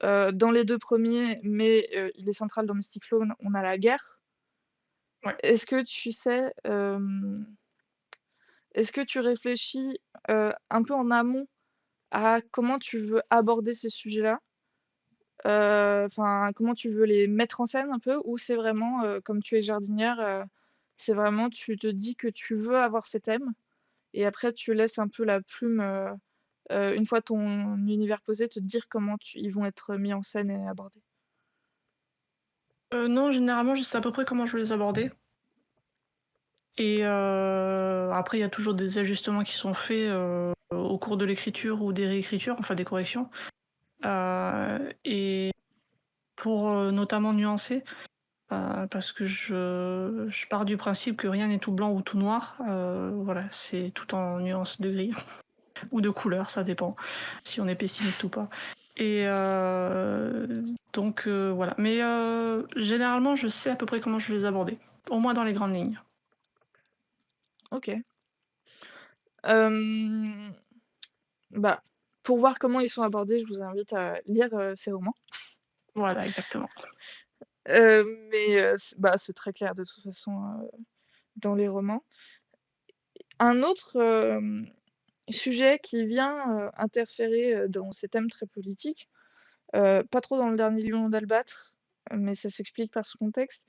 dans les 2 premiers, mais il est central dans Mystic Flow, on a la guerre. Ouais. Est-ce que tu sais, est-ce que tu réfléchis, un peu en amont à comment tu veux aborder ces sujets-là? Enfin, comment tu veux les mettre en scène un peu? Ou c'est vraiment, comme tu es jardinière, c'est vraiment tu te dis que tu veux avoir ces thèmes et après tu laisses un peu la plume, une fois ton univers posé, te dire comment ils vont être mis en scène et abordés? Non, généralement, je sais à peu près comment je vais les aborder et après il y a toujours des ajustements qui sont faits, au cours de l'écriture ou des réécritures, enfin des corrections, et pour, notamment nuancer, parce que je pars du principe que rien n'est tout blanc ou tout noir, voilà, c'est tout en nuances de gris ou de couleur, ça dépend si on est pessimiste ou pas et donc voilà. Mais généralement, je sais à peu près comment je vais les aborder, au moins dans les grandes lignes. OK. Hem, Bah, pour voir comment ils sont abordés, je vous invite à lire, ces romans. Voilà, exactement. Mais c'est très clair de toute façon, dans les romans. Un autre, sujet qui vient, interférer, dans ces thèmes très politiques, pas trop dans le dernier Lion d'Albâtre, mais ça s'explique par ce contexte,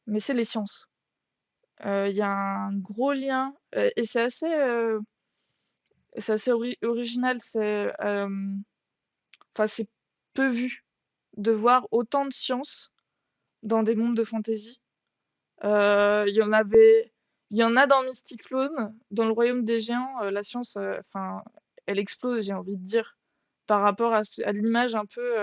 mais c'est les sciences. Il y a un gros lien, et c'est assez original, enfin, c'est peu vu de voir autant de sciences dans des mondes de fantasy. Il y en avait il y en a dans Mystic Clone, dans le Royaume des Géants, la science, enfin, elle explose, j'ai envie de dire, par rapport à l'image un peu,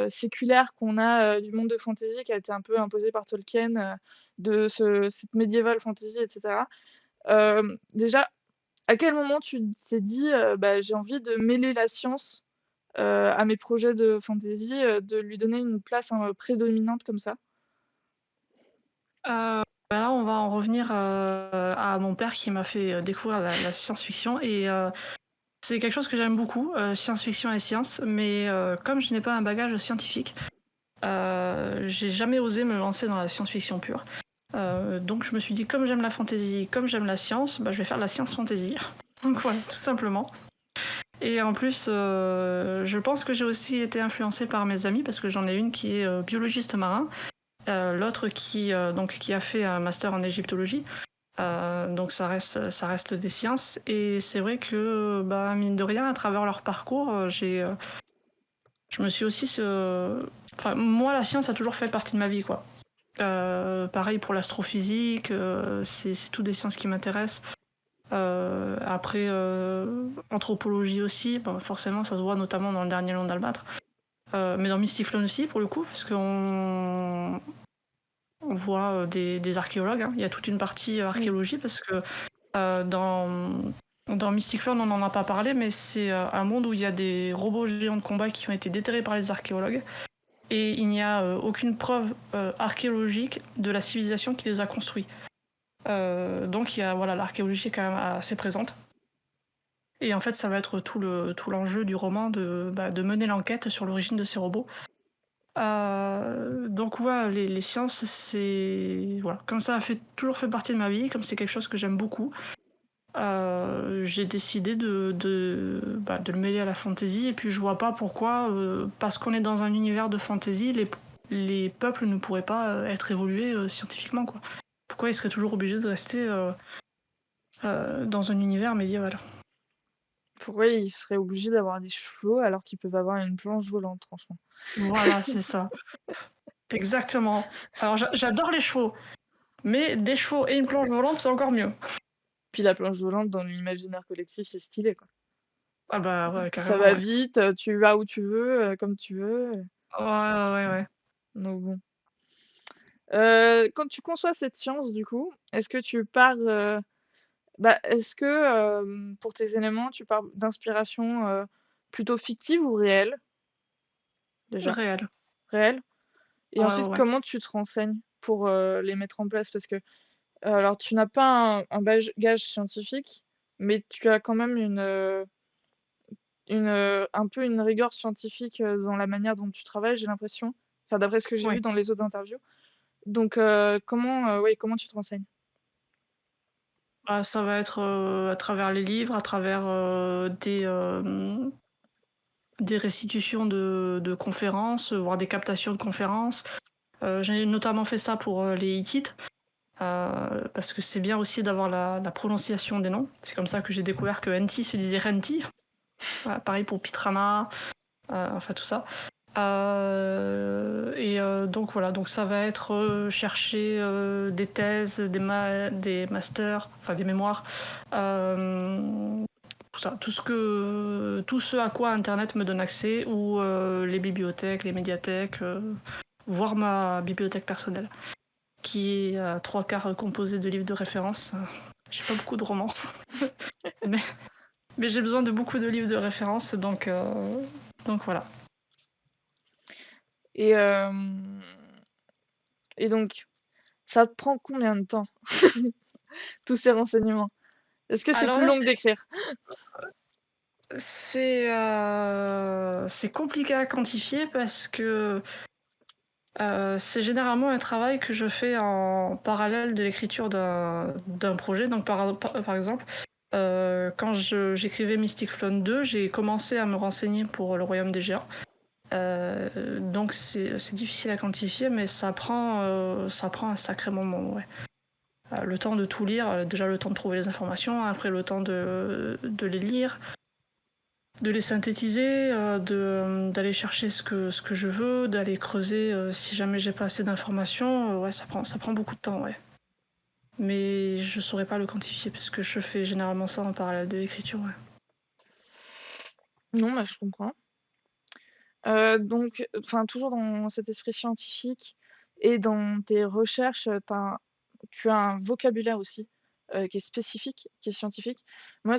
séculaire qu'on a, du monde de fantasy qui a été un peu imposée par Tolkien, de cette médiéval fantasy et cetera. Déjà, à quel moment tu t'es dit, «Bah, j'ai envie de mêler la science, à mes projets de fantasy, de lui donner une place, hein, prédominante comme ça?» Bah, là, on va en revenir, à mon père qui m'a fait, découvrir la science-fiction et c'est quelque chose que j'aime beaucoup, science-fiction et science, mais comme je n'ai pas un bagage scientifique, j'ai jamais osé me lancer dans la science-fiction pure. Donc je me suis dit comme j'aime la fantasy, comme j'aime la science, bah, je vais faire de la science fantasy. Donc voilà, tout simplement. Et en plus, je pense que j'ai aussi été influencée par mes amis parce que j'en ai une qui est, biologiste marin, l'autre qui a fait un master en égyptologie. Donc ça reste des sciences et c'est vrai que, bah, mine de rien, à travers leur parcours, je me suis aussi enfin moi la science a toujours fait partie de ma vie, quoi. Pareil pour l'astrophysique, c'est tout des sciences qui m'intéressent. Après, anthropologie aussi, bah, forcément ça se voit notamment dans le dernier Lion d'Albâtre. Mais dans Mystiflone aussi pour le coup, parce qu'on voit, des archéologues, hein. Il y a toute une partie, Oui. archéologie parce que, dans Mystic Flood, on n'en a pas parlé, mais c'est un monde où il y a des robots géants de combat qui ont été déterrés par les archéologues et il n'y a aucune preuve archéologique de la civilisation qui les a construits. Donc il y a, voilà, l'archéologie est quand même assez présente. Et en fait, ça va être tout l'enjeu du roman de mener l'enquête sur l'origine de ces robots. Donc ouais, les sciences, c'est voilà, comme ça a toujours fait partie de ma vie, comme c'est quelque chose que j'aime beaucoup. J'ai décidé de le mêler à la fantasy et puis je vois pas pourquoi, parce qu'on est dans un univers de fantasy, les peuples ne pourraient pas, être évolués, scientifiquement, quoi. Pourquoi ils seraient toujours obligés de rester, dans un univers médiéval? Pourquoi ils seraient obligés d'avoir des chevaux alors qu'ils peuvent avoir une planche volante, franchement? Voilà, c'est ça. Exactement. Alors j'adore les chevaux, mais des chevaux et une planche volante, c'est encore mieux. Puis la planche volante dans l'imaginaire collectif, c'est stylé, quoi. Ah bah, ouais, Ça carrément, va ouais. vite, tu vas où tu veux, comme tu veux, Ouais, ouais, ouais, ouais. donc bon. Quand tu conçois cette science, du coup, est-ce que tu pars, est-ce que, pour tes éléments, tu pars d'inspiration, plutôt fictive ou réelle? déjà? Réel. Réel? Et Ouais, ouais, ensuite, ouais. comment tu te renseignes pour, les mettre en place? Parce que, alors tu n'as pas un bagage scientifique, mais tu as quand même un peu une rigueur scientifique, dans la manière dont tu travailles, j'ai l'impression. Enfin, d'après ce que j'ai Oui. vu dans les autres interviews. Donc, comment tu te renseignes? Bah, ça va être, à travers les livres, à travers, des restitutions de conférences, voire des captations de conférences. J'ai notamment fait ça pour, les Hittites, parce que c'est bien aussi d'avoir la prononciation des noms. C'est comme ça que j'ai découvert que Enki se disait Renti. Voilà, pareil pour Pitrama, enfin tout ça. Donc voilà, donc ça va être chercher des thèses, des masters, enfin des mémoires, tout ça, tout ce à quoi Internet me donne accès, ou les bibliothèques, les médiathèques, voire ma bibliothèque personnelle, qui est à 3/4 composée de livres de référence. J'ai pas beaucoup de romans, mais, mais j'ai besoin de beaucoup de livres de référence, donc voilà. Et hem et donc, ça te prend combien de temps, tous ces renseignements? Est-ce que c'est Alors plus là, long que d'écrire? c'est compliqué à quantifier parce que c'est généralement un travail que je fais en parallèle de l'écriture d'un projet. Donc par exemple, quand j'écrivais Mystic Flown 2, j'ai commencé à me renseigner pour le Royaume des Géants. Donc c'est difficile à quantifier, mais ça prend un sacré moment, ouais. Le temps de tout lire, déjà le temps de trouver les informations, après le temps de les lire, de les synthétiser, d'aller chercher ce que je veux, d'aller creuser si jamais j'ai pas assez d'informations. Ouais, ça prend beaucoup de temps, ouais. Mais je saurais pas le quantifier parce que je fais généralement ça en parallèle de l'écriture, ouais. Non, bah, je comprends. Donc, enfin, toujours dans cet esprit scientifique et dans tes recherches, tu as un vocabulaire aussi, qui est spécifique, qui est scientifique. Moi,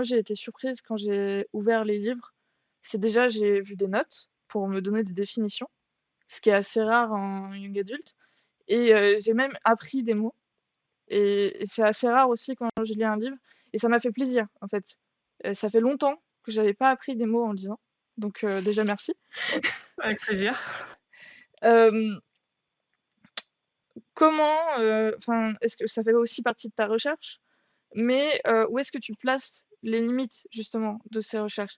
j'ai été surprise quand j'ai ouvert les livres. C'est déjà, j'ai vu des notes pour me donner des définitions, ce qui est assez rare en young adulte et j'ai même appris des mots et c'est assez rare aussi quand je lis un livre et ça m'a fait plaisir, en fait. Ça fait longtemps que j'avais pas appris des mots en lisant, donc déjà merci. Avec plaisir. Hem, enfin, est-ce que ça fait aussi partie de ta recherche? Mais, où est-ce que tu places les limites justement de ces recherches?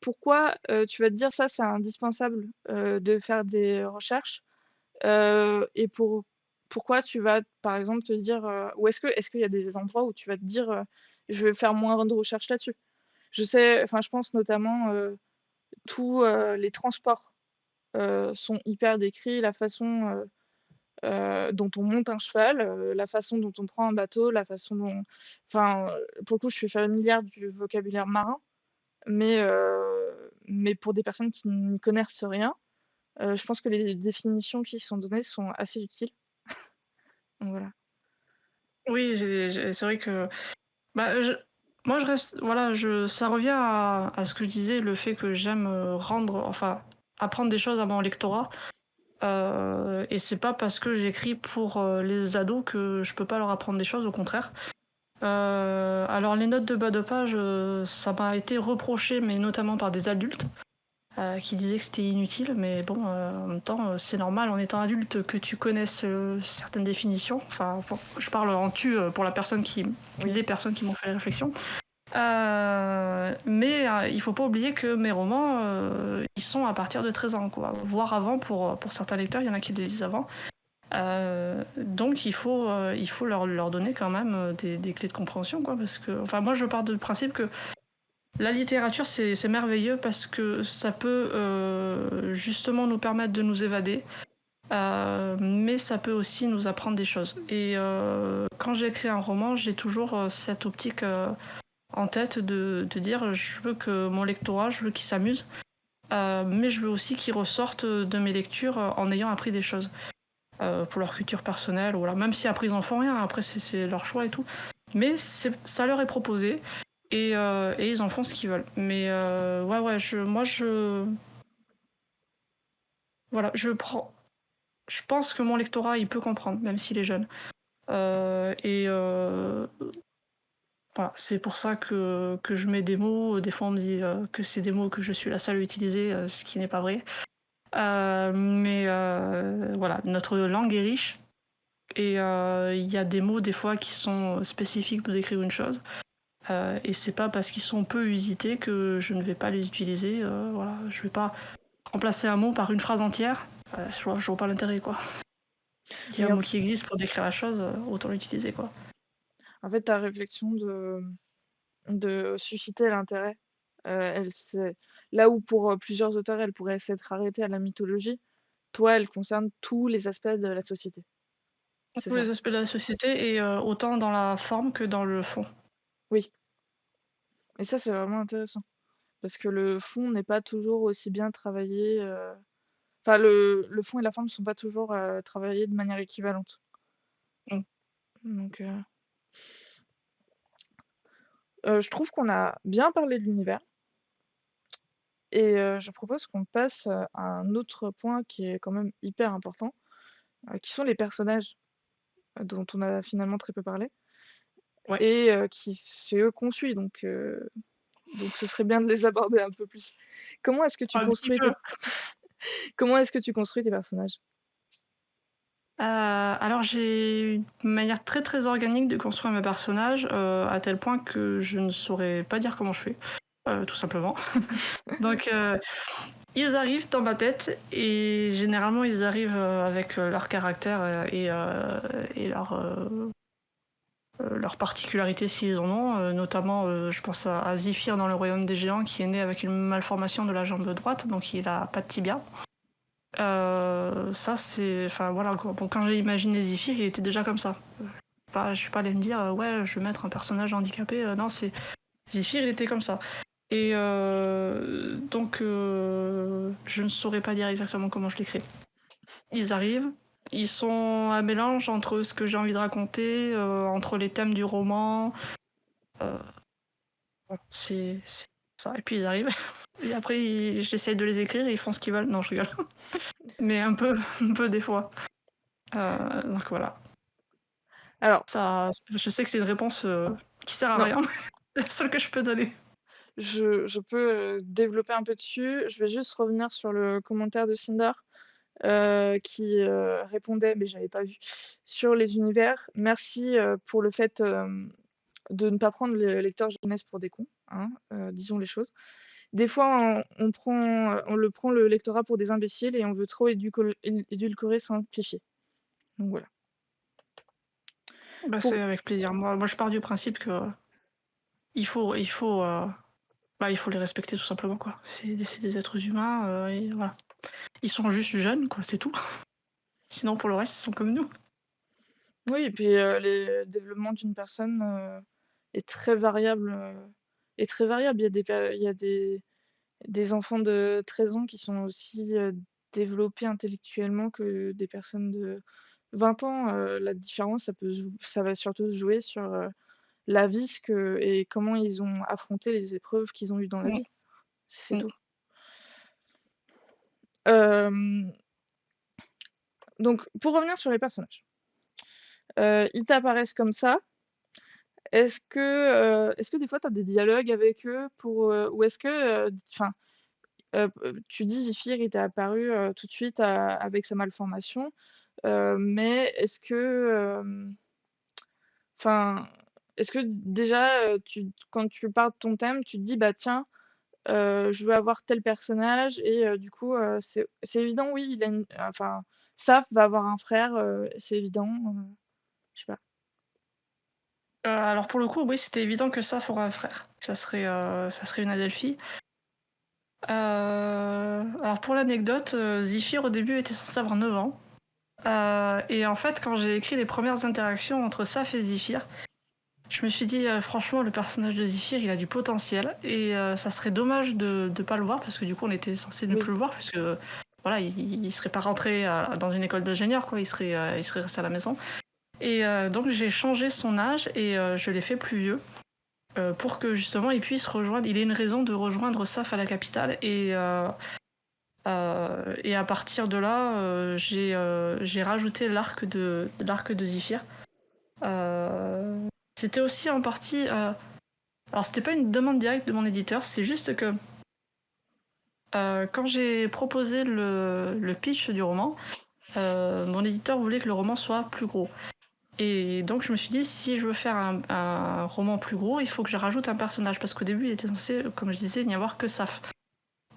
Pourquoi, tu vas te dire: «Ça, c'est indispensable, de faire des recherches», et pourquoi tu vas, par exemple, te dire, ou est-ce qu'il y a des endroits où tu vas te dire, «Je vais faire moins de recherches là-dessus»? Je pense notamment, tous, les transports, sont hyper décrits, la façon, dont on monte un cheval, la façon dont on prend un bateau, la façon dont enfin, pour le coup, je suis familière du vocabulaire marin, mais pour des personnes qui n'y connaissent rien, je pense que les définitions qui sont données sont assez utiles. Donc voilà. Oui, c'est vrai que bah, moi je reste voilà, ça revient à ce que je disais, le fait que j'aime enfin apprendre des choses à mon lectorat. Et c'est pas parce que j'écris pour les ados que je peux pas leur apprendre des choses, au contraire. Alors les notes de bas de page, ça m'a été reproché, mais notamment par des adultes qui disaient que c'était inutile. Mais bon, en même temps, c'est normal en étant adulte que tu connaisses certaines définitions. Enfin, je parle en tu pour Oui. les personnes qui m'ont fait la réflexion. Mais il faut pas oublier que mes romans, ils sont à partir de 13 ans, quoi. Voire avant pour certains lecteurs, il y en a qui le lisent avant. Donc il faut leur donner quand même des clés de compréhension, quoi. Parce que, enfin, moi je pars du principe que la littérature c'est merveilleux parce que ça peut justement nous permettre de nous évader. Mais ça peut aussi nous apprendre des choses. Et quand j'écris un roman, j'ai toujours cette optique en tête de dire je veux que mon lectorat, je veux qu'il s'amuse, mais je veux aussi qu'il ressorte de mes lectures en ayant appris des choses pour leur culture personnelle, ou voilà. Même si après ils en font rien, après c'est leur choix et tout, mais ça leur est proposé et ils en font ce qu'ils veulent. Mais ouais, Voilà, je pense que mon lectorat, il peut comprendre, même s'il est jeune. Et voilà, c'est pour ça que je mets des mots. Des fois, on me dit que c'est des mots que je suis la seule à utiliser, ce qui n'est pas vrai. Mais voilà, notre langue est riche et il y a des mots des fois qui sont spécifiques pour décrire une chose. Et c'est pas parce qu'ils sont peu usités que je ne vais pas les utiliser. Voilà, je vais pas remplacer un mot par une phrase entière. Je vois pas l'intérêt, quoi. Il y a un Oui, mot qui existe pour décrire la chose, autant l'utiliser, quoi. en fait, ta réflexion de susciter l'intérêt, elle c'est là où pour, plusieurs auteurs, elle pourrait s'être arrêtée à la mythologie, toi, elle concerne tous les aspects de la société, c'est Tous ça? les aspects de la société et autant dans la forme que dans le fond. Oui, et ça, c'est vraiment intéressant parce que le fond n'est pas toujours aussi bien travaillé, enfin le fond et la forme ne sont pas toujours, travaillés de manière équivalente. Mmh. Donc je trouve qu'on a bien parlé de l'univers et je propose qu'on passe, à un autre point qui est quand même hyper important, qui sont les personnages, dont on a finalement très peu parlé Ouais, et qui c'est eux qu'on suit donc ce serait bien de les aborder un peu plus. Comment est-ce que tu un petit construis peu. tes comment est-ce que tu construis tes personnages? Alors j'ai une manière très, très organique de construire mes personnages, à tel point que je ne saurais pas dire comment je fais, tout simplement. Donc ils arrivent dans ma tête et généralement ils arrivent, avec, leur caractère, et leurs particularités s'ils en ont, notamment, je pense à Zéphyr dans le royaume des géants qui est né avec une malformation de la jambe droite, donc il a pas de tibia. Ça c'est enfin voilà quoi. Bon, quand j'ai imaginé Zéphyr, il était déjà comme ça. Je suis pas allée me dire, ouais, je vais mettre un personnage handicapé. Non, c'est Zéphyr, il était comme ça. Et donc, je ne saurais pas dire exactement comment je l'écris. Ils arrivent, ils sont un mélange entre ce que j'ai envie de raconter, entre les thèmes du roman. euh, bon, c'est ça. Et puis ils arrivent. Et après, j'essaye de les écrire et ils font ce qu'ils veulent. Non, je rigole. Mais un peu des fois. Donc voilà. Alors, Ça, je sais que c'est une réponse qui sert à non, rien, mais c'est la seule que je peux donner. je peux, développer un peu dessus. Je vais juste revenir sur le commentaire de Cinder, qui, répondait, mais j'avais pas vu, sur les univers. Merci, pour le fait, de ne pas prendre les lecteurs jeunesse pour des cons, hein, disons les choses. Des fois, on prend le lectorat pour des imbéciles et on veut trop édulcorer, simplifier. Donc voilà. Bah, c'est Pour avec plaisir. Moi, je pars du principe que il faut, il faut les respecter tout simplement, quoi. C'est des êtres humains, et voilà. Ils sont juste jeunes, quoi, c'est tout. Sinon, pour le reste, ils sont comme nous. oui et puis, le développement d'une personne, est très variable, est très variable. Il y a des enfants de 13 ans qui sont aussi, développés intellectuellement que des personnes de 20 ans. La différence, ça va surtout se jouer sur, la vie, et comment ils ont affronté les épreuves qu'ils ont eues dans la Mmh, vie. C'est mmh. tout. Hem, donc pour revenir sur les personnages, ils t'apparaissent comme ça. Est-ce que des fois tu as des dialogues avec eux ou est-ce que, enfin, tu dis Zéphyr, il t'est apparu, tout de suite avec sa malformation, mais enfin, est-ce que déjà, quand tu pars de ton thème, tu te dis: «Bah tiens, je veux avoir tel personnage» et du coup, c'est évident, oui, enfin, Saf va avoir un frère, c'est évident, je sais pas. Alors pour le coup, oui, c'était évident que ça aurait un frère. Ça serait une Adelphi. Alors pour l'anecdote, Zéphyr au début était censé avoir 9 ans. Et en fait, quand j'ai écrit les premières interactions entre Saf et Zéphyr, je me suis dit, franchement, le personnage de Zéphyr, il a du potentiel et ça serait dommage de pas le voir parce que du coup, on était censé ne Oui. plus le voir puisque voilà, il serait pas rentré dans une école d'ingénieur, quoi. Il serait resté à la maison. Et donc j'ai changé son âge et je l'ai fait plus vieux pour que justement il puisse rejoindre. Il ait une raison de rejoindre Saf à la capitale et Et à partir de là, j'ai rajouté l'arc de Zephyr. C'était aussi en partie. Alors, c'était pas une demande directe de mon éditeur, c'est juste que quand j'ai proposé le pitch du roman, mon éditeur voulait que le roman soit plus gros. Et donc je me suis dit, si je veux faire un roman plus gros, il faut que je rajoute un personnage, parce qu'au début il était censé, comme je disais, n'y avoir que Saf.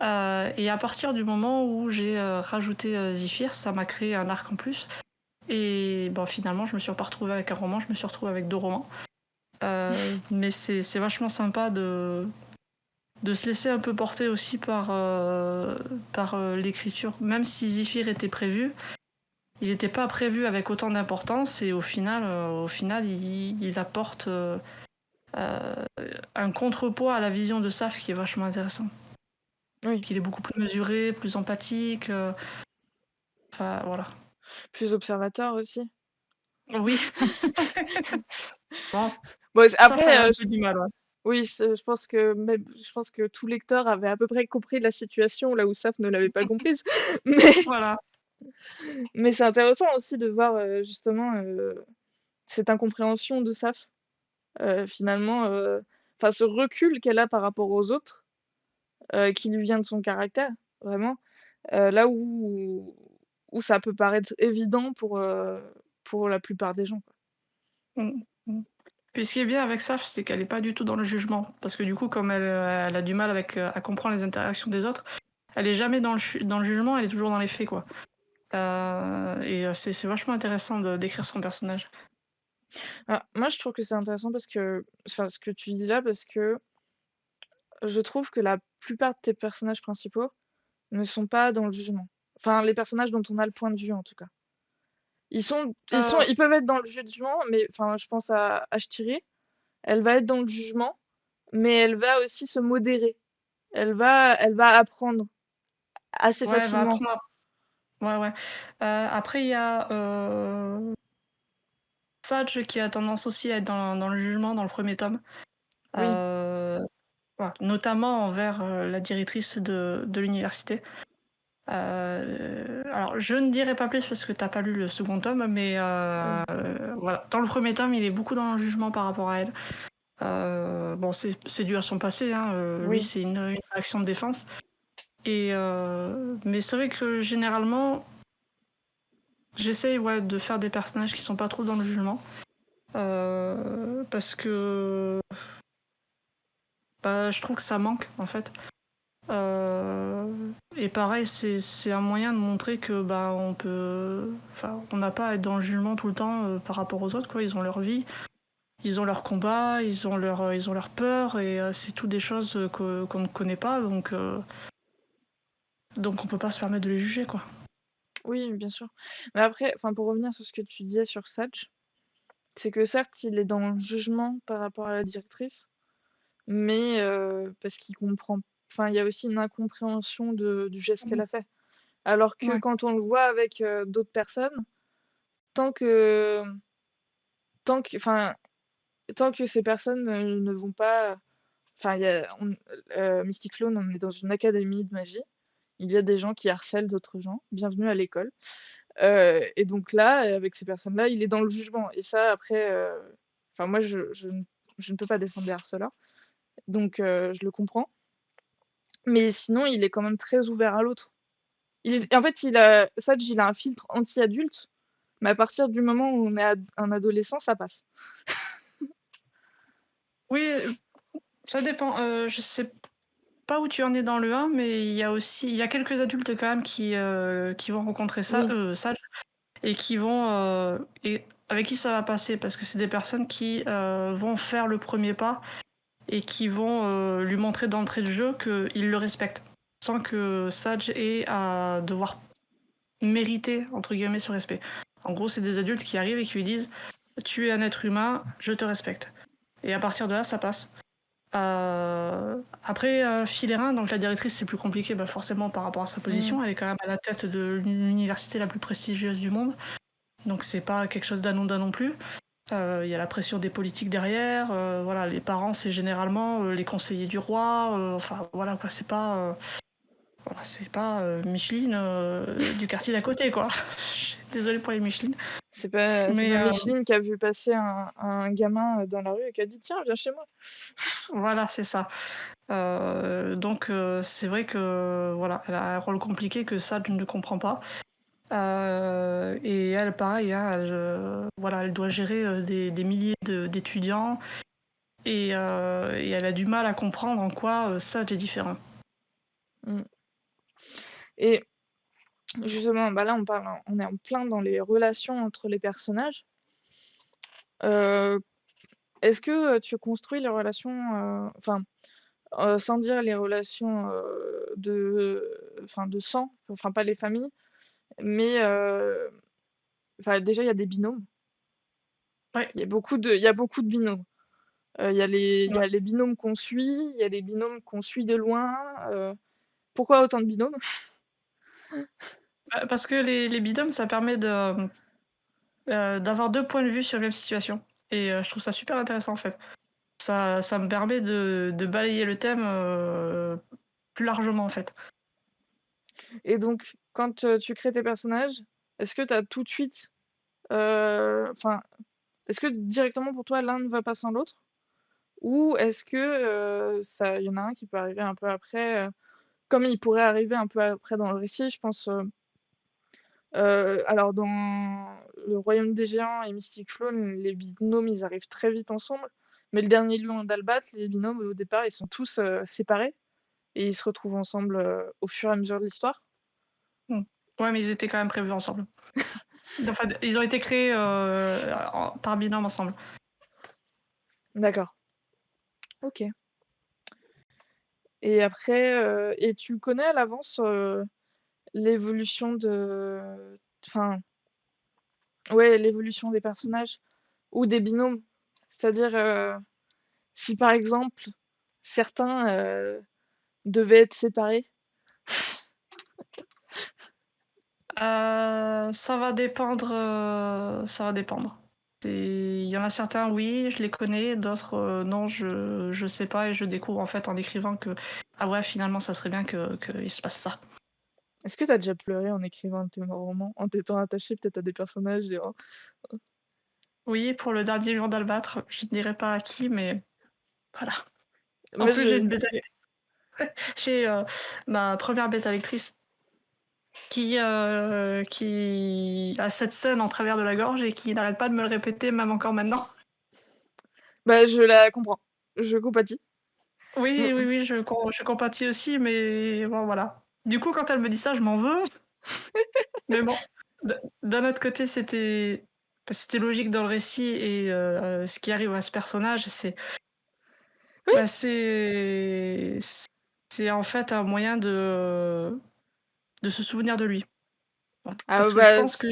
Et à partir du moment où j'ai rajouté Zephyr, ça m'a créé un arc en plus. Et bon, finalement, je me suis pas retrouvée avec un roman, je me suis retrouvée avec 2 romans. Mais c'est vachement sympa de se laisser un peu porter aussi par l'écriture. Même si Zephyr était prévu, il n'était pas prévu avec autant d'importance, et au final, il apporte un contrepoids à la vision de Saf qui est vachement intéressant. Oui, Qu'il est beaucoup plus mesuré, plus empathique. Enfin, voilà. plus observateur aussi. Oui. Bon, Bon, Saf après, avait un peu du mal, ouais. oui, je pense que tout lecteur avait à peu près compris la situation là où Saf ne l'avait pas comprise. Mais, Voilà. mais c'est intéressant aussi de voir justement cette incompréhension de Saf, finalement, enfin ce recul qu'elle a par rapport aux autres, qui lui vient de son caractère, vraiment. Là où ça peut paraître évident pour la plupart des gens, quoi. Mm, mm. Puis ce qui est bien avec Saf, c'est qu'elle est pas du tout dans le jugement. Parce que du coup, comme elle a du mal à comprendre les interactions des autres, elle est jamais dans le jugement, elle est toujours dans les faits, quoi. Et c'est vachement intéressant d'écrire son personnage. Ah, moi, je trouve que c'est intéressant parce que, enfin, ce que tu dis là, parce que je trouve que la plupart de tes personnages principaux ne sont pas dans le jugement. Enfin, les personnages dont on a le point de vue, en tout cas. Euh, Ils peuvent être dans le jugement, mais enfin, je pense à Ashtiri. Elle va être dans le jugement, mais elle va aussi se modérer. Elle va apprendre assez ouais, elle va facilement. apprendre. Ouais, ouais. Après, il y a Sage qui a tendance aussi à être dans le jugement dans le premier tome. Oui, Euh, voilà, notamment envers la directrice de l'université. Alors, je ne dirai pas plus parce que t'as pas lu le second tome, mais oui, voilà. Dans le premier tome, il est beaucoup dans le jugement par rapport à elle. Bon, c'est dû à son passé, hein. Lui, oui. c'est une action de défense. Mais c'est vrai que généralement, j'essaye, ouais, de faire des personnages qui sont pas trop dans le jugement. Parce que bah, je trouve que ça manque, en fait. Et pareil, c'est un moyen de montrer que bah, on n'a pas à être dans le jugement tout le temps par rapport aux autres, quoi. Ils ont leur vie, ils ont leur combat, ils ont leur peur, et c'est tout des choses qu'on ne connaît pas, donc on peut pas se permettre de les juger, quoi. Oui, bien sûr. Mais après, enfin, pour revenir sur ce que tu disais sur Sage, c'est que certes, il est dans le jugement par rapport à la directrice, mais parce qu'il comprend. Enfin, il y a aussi une incompréhension du geste qu'elle Mhm. a fait. Alors que Ouais, quand on le voit avec d'autres personnes, tant que, enfin, tant que ces personnes ne vont pas. Enfin, Mystic Flow, on est dans une académie de magie. Il y a des gens qui harcèlent d'autres gens. Bienvenue à l'école. Et donc là, avec ces personnes-là, il est dans le jugement. Et ça, après, enfin, moi, je ne peux pas défendre les harceleurs. Donc, je le comprends. Mais sinon, il est quand même très ouvert à l'autre. En fait, Sage, il a un filtre anti-adulte. Mais à partir du moment où on est un adolescent, ça passe. oui, ça dépend. Je sais pas où tu en es dans le 1, mais il y a quelques adultes quand même qui vont rencontrer Oui, Sage, et et avec qui ça va passer, parce que c'est des personnes qui vont faire le premier pas et qui vont lui montrer d'entrée de jeu qu'ils le respectent, sans que Sage ait à devoir mériter, entre guillemets, ce respect. En gros, c'est des adultes qui arrivent et qui lui disent « Tu es un être humain, je te respecte ». Et à partir de là, ça passe. Après, Filérin, donc la directrice, c'est plus compliqué, bah forcément par rapport à sa mm, position. Elle est quand même à la tête de l'université la plus prestigieuse du monde. Donc c'est pas quelque chose d'anodin non plus. Il y a la pression des politiques derrière. Voilà, les parents, c'est généralement les conseillers du roi. Enfin voilà quoi, c'est pas Micheline du quartier d'à côté, quoi. Désolée pour les Micheline. C'est pas Mais Micheline qui a vu passer un gamin dans la rue et qui a dit: «Tiens, viens chez moi». voilà, c'est ça. Donc c'est vrai que voilà, elle a un rôle compliqué que ça, je ne comprends pas. Et elle, pareil, hein, voilà, elle doit gérer des milliers d'étudiants et elle a du mal à comprendre en quoi ça est différent. Mmh. Et justement, bah, là, on est en plein dans les relations entre les personnages. Heu, Est-ce que, tu construis les relations, enfin, sans dire les relations, de sang, enfin pas les familles, mais enfin déjà il y a des binômes. Ouais, Il y a beaucoup de binômes. Il y ouais. a les binômes qu'on suit, il y a les binômes qu'on suit de loin, pourquoi autant de binômes? Parce que les binômes, ça permet d'avoir 2 points de vue sur la même situation et je trouve ça super intéressant, en fait. Ça me permet de balayer le thème, plus largement, en fait. Et donc quand, tu crées tes personnages, est-ce que tu as tout de suite, enfin, est-ce que directement pour toi l'un ne va pas sans l'autre? Ou est-ce que, ça il y en a un qui peut arriver un peu après, comme il pourrait arriver un peu après dans le récit, je pense, alors dans Le Royaume des Géants et Mystic Flow, les binômes, ils arrivent très vite ensemble, mais Le Dernier Lion d'Albatros, les binômes, au départ, ils sont tous, séparés et ils se retrouvent ensemble, au fur et à mesure de l'histoire. Mmh. Ouais, mais ils étaient quand même prévus ensemble. Enfin, ils ont été créés, par binôme ensemble. D'accord, OK. Et après, et tu connais à l'avance, l'évolution enfin, ouais, l'évolution des personnages ou des binômes? C'est-à-dire, si par exemple, certains, devaient être séparés. Ça va dépendre. Il y en a certains, oui, je les connais, d'autres, non, je sais pas et je découvre en fait en écrivant que, ah ouais, finalement, ça serait bien qu'il se passe ça. Est-ce que tu as déjà pleuré en écrivant un de tes romans, en t'étant attaché peut-être à des personnages et en Oui, pour le dernier Lion d'Albâtre, je ne dirai pas à qui, mais voilà. En moi plus, j'ai j'ai une bêta j'ai, ma première bêta lectrice qui a cette scène en travers de la gorge et qui n'arrête pas de me le répéter, même encore maintenant. bah, je la comprends, je compatis. Mmh, Oui, oui, oui, je compatis aussi, mais bon, voilà. Du coup, quand elle me dit ça, je m'en veux, mais bon, d'un autre côté, c'était logique dans le récit et ce qui arrive à ce personnage, oui, bah, c'est en fait un moyen de se souvenir de lui. Voilà. ah Parce que je bah, pense que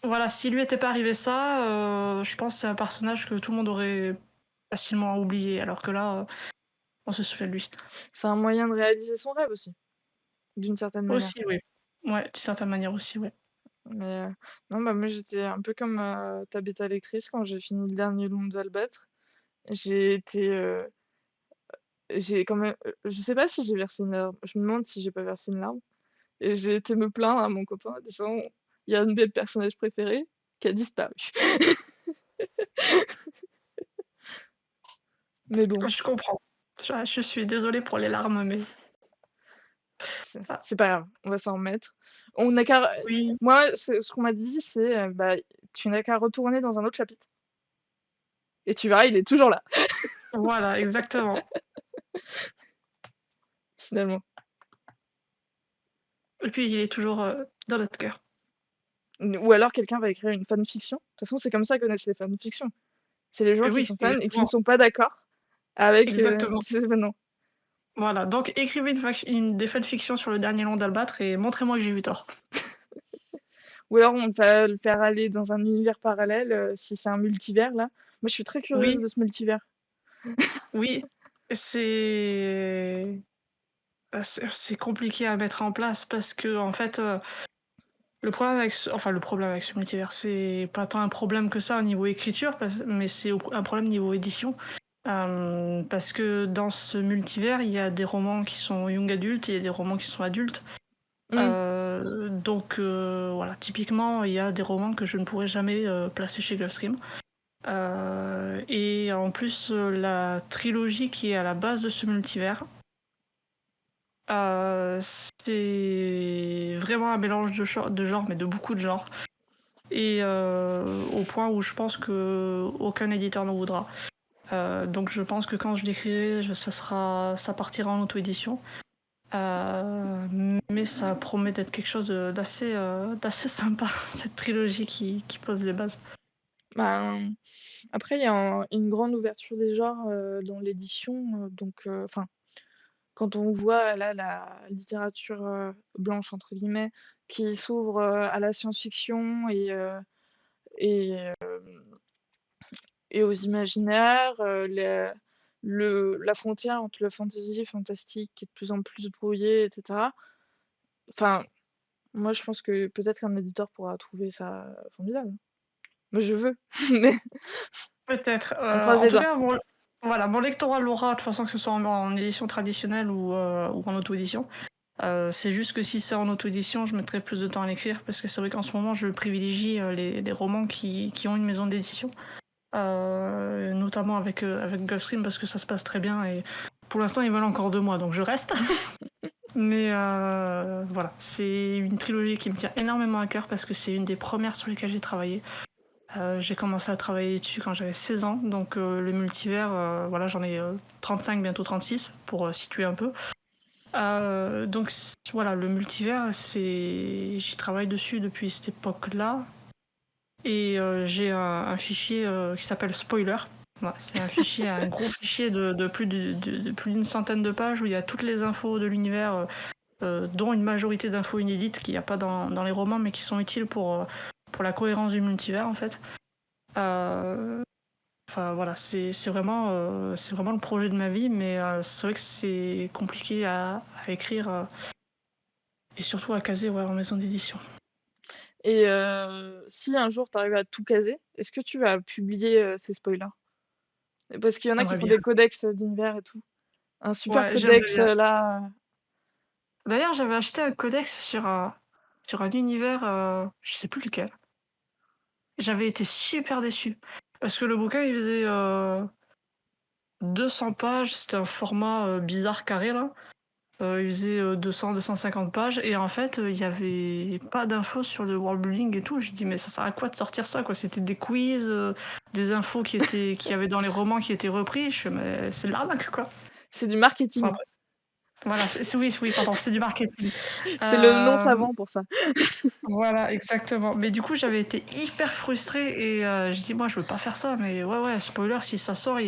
voilà, s'il lui était pas arrivé ça, je pense que c'est un personnage que tout le monde aurait facilement oublié, alors que là, on se souvient de lui. c'est un moyen de réaliser son rêve aussi, d'une certaine manière. Aussi, oui. Ouais, d'une certaine manière aussi, ouais. Mais non, bah, moi j'étais un peu comme, ta bêta lectrice quand j'ai fini Le Dernier Lion d'Albatros. J'ai été, j'ai quand même, je sais pas si j'ai versé une larme, je me demande si j'ai pas versé une larme et j'ai été me plaindre à mon copain en disant: «Il y a un de mes personnages préférés qui a disparu». Mais bon, Je comprends. Je suis désolée pour les larmes, mais ah, c'est pas grave, on va s'en remettre. On n'a qu'à oui, Moi, ce qu'on m'a dit, c'est, bah, tu n'as qu'à retourner dans un autre chapitre et tu verras, il est toujours là, voilà, exactement. finalement. Et puis il est toujours, dans notre cœur. Ou alors quelqu'un va écrire une fanfiction. De toute façon, c'est comme ça que naissent les fanfictions. C'est les gens Et qui oui, sont fans et qui ne exactement, sont pas d'accord avec, exactement. ces événements. Voilà, donc écrivez des fanfictions sur le dernier Lion d'Albâtre et montrez-moi que j'ai eu tort. Ou alors on va le faire aller dans un univers parallèle, si c'est un multivers là. Moi, je suis très curieuse Oui, de ce multivers. oui, c'est c'est compliqué à mettre en place parce qu'en fait, le problème avec ce multivers, c'est pas tant un problème que ça au niveau écriture, mais c'est un problème niveau édition. Parce que dans ce multivers, il y a des romans qui sont young adultes et il y a des romans qui sont adultes. Mmh. Donc voilà, typiquement, il y a des romans que je ne pourrais jamais placer chez Gulfstream. Et en plus, la trilogie qui est à la base de ce multivers, c'est vraiment un mélange de genres, mais de beaucoup de genres. Et au point où je pense qu'aucun éditeur n'en voudra. Donc je pense que quand je l'écrirai, ça partira en auto-édition. Mais ça promet d'être quelque chose d'assez sympa, cette trilogie qui pose les bases. Ben, après, il y a une grande ouverture des genres dans l'édition. Donc, enfin, quand on voit là la littérature blanche, entre guillemets, qui s'ouvre à la science-fiction et, euh, et aux imaginaires, la frontière entre le fantasy et fantastique qui est de plus en plus brouillée, etc. Enfin, moi, je pense que peut-être qu'un éditeur pourra trouver ça formidable. Moi, je veux, mais Peut-être. on croise En les tout doigts. cas, voilà, mon lectorat l'aura, de toute façon, que ce soit en édition traditionnelle ou en auto-édition. C'est juste que si c'est en auto-édition, je mettrai plus de temps à l'écrire parce que c'est vrai qu'en ce moment, je privilégie les romans qui ont une maison d'édition. Notamment avec Gulfstream parce que ça se passe très bien et pour l'instant, ils veulent encore 2 mois, donc je reste. Mais voilà, c'est une trilogie qui me tient énormément à cœur parce que c'est une des premières sur lesquelles j'ai travaillé. J'ai commencé à travailler dessus quand j'avais 16 ans, donc le multivers, voilà, j'en ai 35, bientôt 36, pour situer un peu. Donc voilà, le multivers, j'y travaille dessus depuis cette époque-là, et j'ai un fichier qui s'appelle Spoiler. Voilà, c'est un fichier, un gros fichier de plus d'une centaine de pages où il y a toutes les infos de l'univers, dont une majorité d'infos inédites qu'il n'y a pas dans les romans, mais qui sont utiles pour la cohérence du multivers en fait. Euh, Enfin voilà, c'est vraiment le projet de ma vie, mais c'est vrai que c'est compliqué à écrire et surtout à caser en maison d'édition. Et si un jour tu arrives à tout caser, est-ce que tu vas publier ces spoilers? Parce qu'il y en a qui J'aimerais font bien. des codex d'univers et tout. Un super Ouais, j'aimerais codex bien. là. D'ailleurs, j'avais acheté un codex sur un univers, je sais plus lequel. J'avais été super déçu parce que le bouquin il faisait 200 pages, c'était un format bizarre carré là. Il faisait 200-250 pages et en fait, il y avait pas d'infos sur le world building et tout. Je dis: «Mais ça sert à quoi de sortir ça, quoi?» C'était des quiz, des infos qu'il y avait dans les romans qui étaient repris. Je fais: «Mais c'est de l'arnaque, quoi». C'est du Enfin marketing. bref, voilà, oui, pardon, c'est du marketing. C'est le nom Hem, savant pour ça. voilà, exactement. Mais du coup, j'avais été hyper frustrée et je dis: «Moi, je veux pas faire ça», mais ouais, spoiler, si ça sort,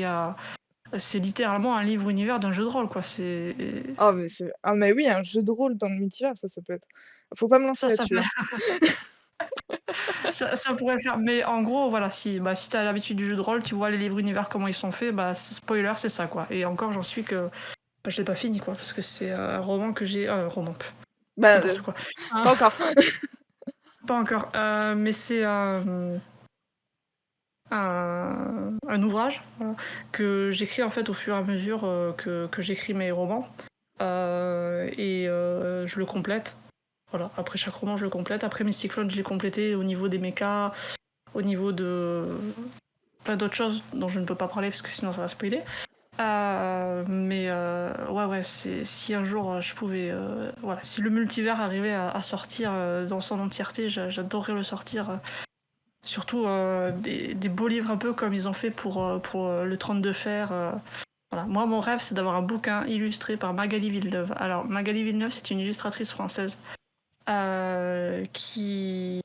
c'est littéralement un livre univers d'un jeu de rôle, quoi. Ah mais oui, un jeu de rôle dans le multivers, ça peut être. Faut pas me lancer Ça là-dessus, peut hein. Ça pourrait le faire, mais en gros, voilà, si t'as l'habitude du jeu de rôle, tu vois les livres univers comment ils sont faits, bah spoiler, c'est ça quoi. Et encore, j'en suis que je l'ai pas fini quoi, parce que c'est un roman que j'ai, roman, Bah, n'importe quoi. pas encore. Pas encore, mais c'est un ouvrage voilà, que j'écris en fait au fur et à mesure que j'écris mes romans. Et je le complète. Voilà, après chaque roman, je le complète. Après Mystic Flood, je l'ai complété au niveau des mechas, au niveau de plein d'autres choses dont je ne peux pas parler parce que sinon ça va spoiler. Mais ouais, si un jour je pouvais, voilà, si le multivers arrivait à sortir dans son entièreté, j'adorerais le sortir. Surtout des beaux livres un peu comme ils ont fait pour le Trône de Fer. Voilà. Moi, mon rêve, c'est d'avoir un bouquin illustré par Magali Villeneuve. Alors, Magali Villeneuve, c'est une illustratrice française qui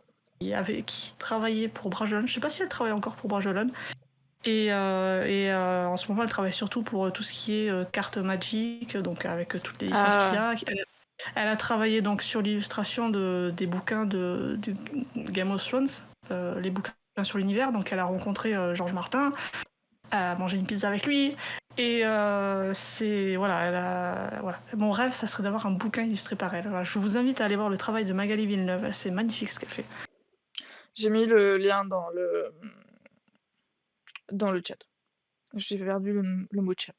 travaillait pour Brajolon. Je sais pas si elle travaille encore pour Brajolon. Et en ce moment, elle travaille surtout pour tout ce qui est cartes Magic, donc avec toutes les licences qu'il y Ah, a. Elle a travaillé donc sur l'illustration des bouquins de Game of Thrones, les bouquins sur l'univers. Donc elle a rencontré Georges Martin, elle a mangé une pizza avec lui. Et voilà. Mon rêve, ça serait d'avoir un bouquin illustré par elle. Voilà, je vous invite à aller voir le travail de Magali Villeneuve. C'est magnifique ce qu'elle fait. j'ai mis le lien dans le chat. J'ai perdu le mot chat.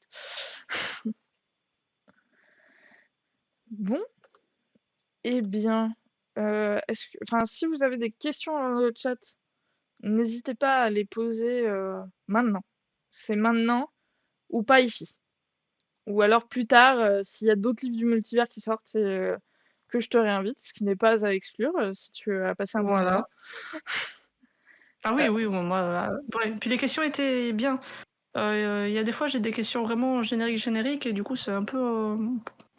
Bon, eh bien, si vous avez des questions dans le chat, n'hésitez pas à les poser maintenant. C'est maintenant ou pas ici. Ou alors plus tard, s'il y a d'autres livres du multivers qui sortent et que je te réinvite, ce qui n'est pas à exclure si tu as passé un bon Voilà. moment. Ah oui, Euh, oui, bon, moi, ouais. Puis les questions étaient bien. Il y a des fois, j'ai des questions vraiment génériques et du coup, c'est un peu,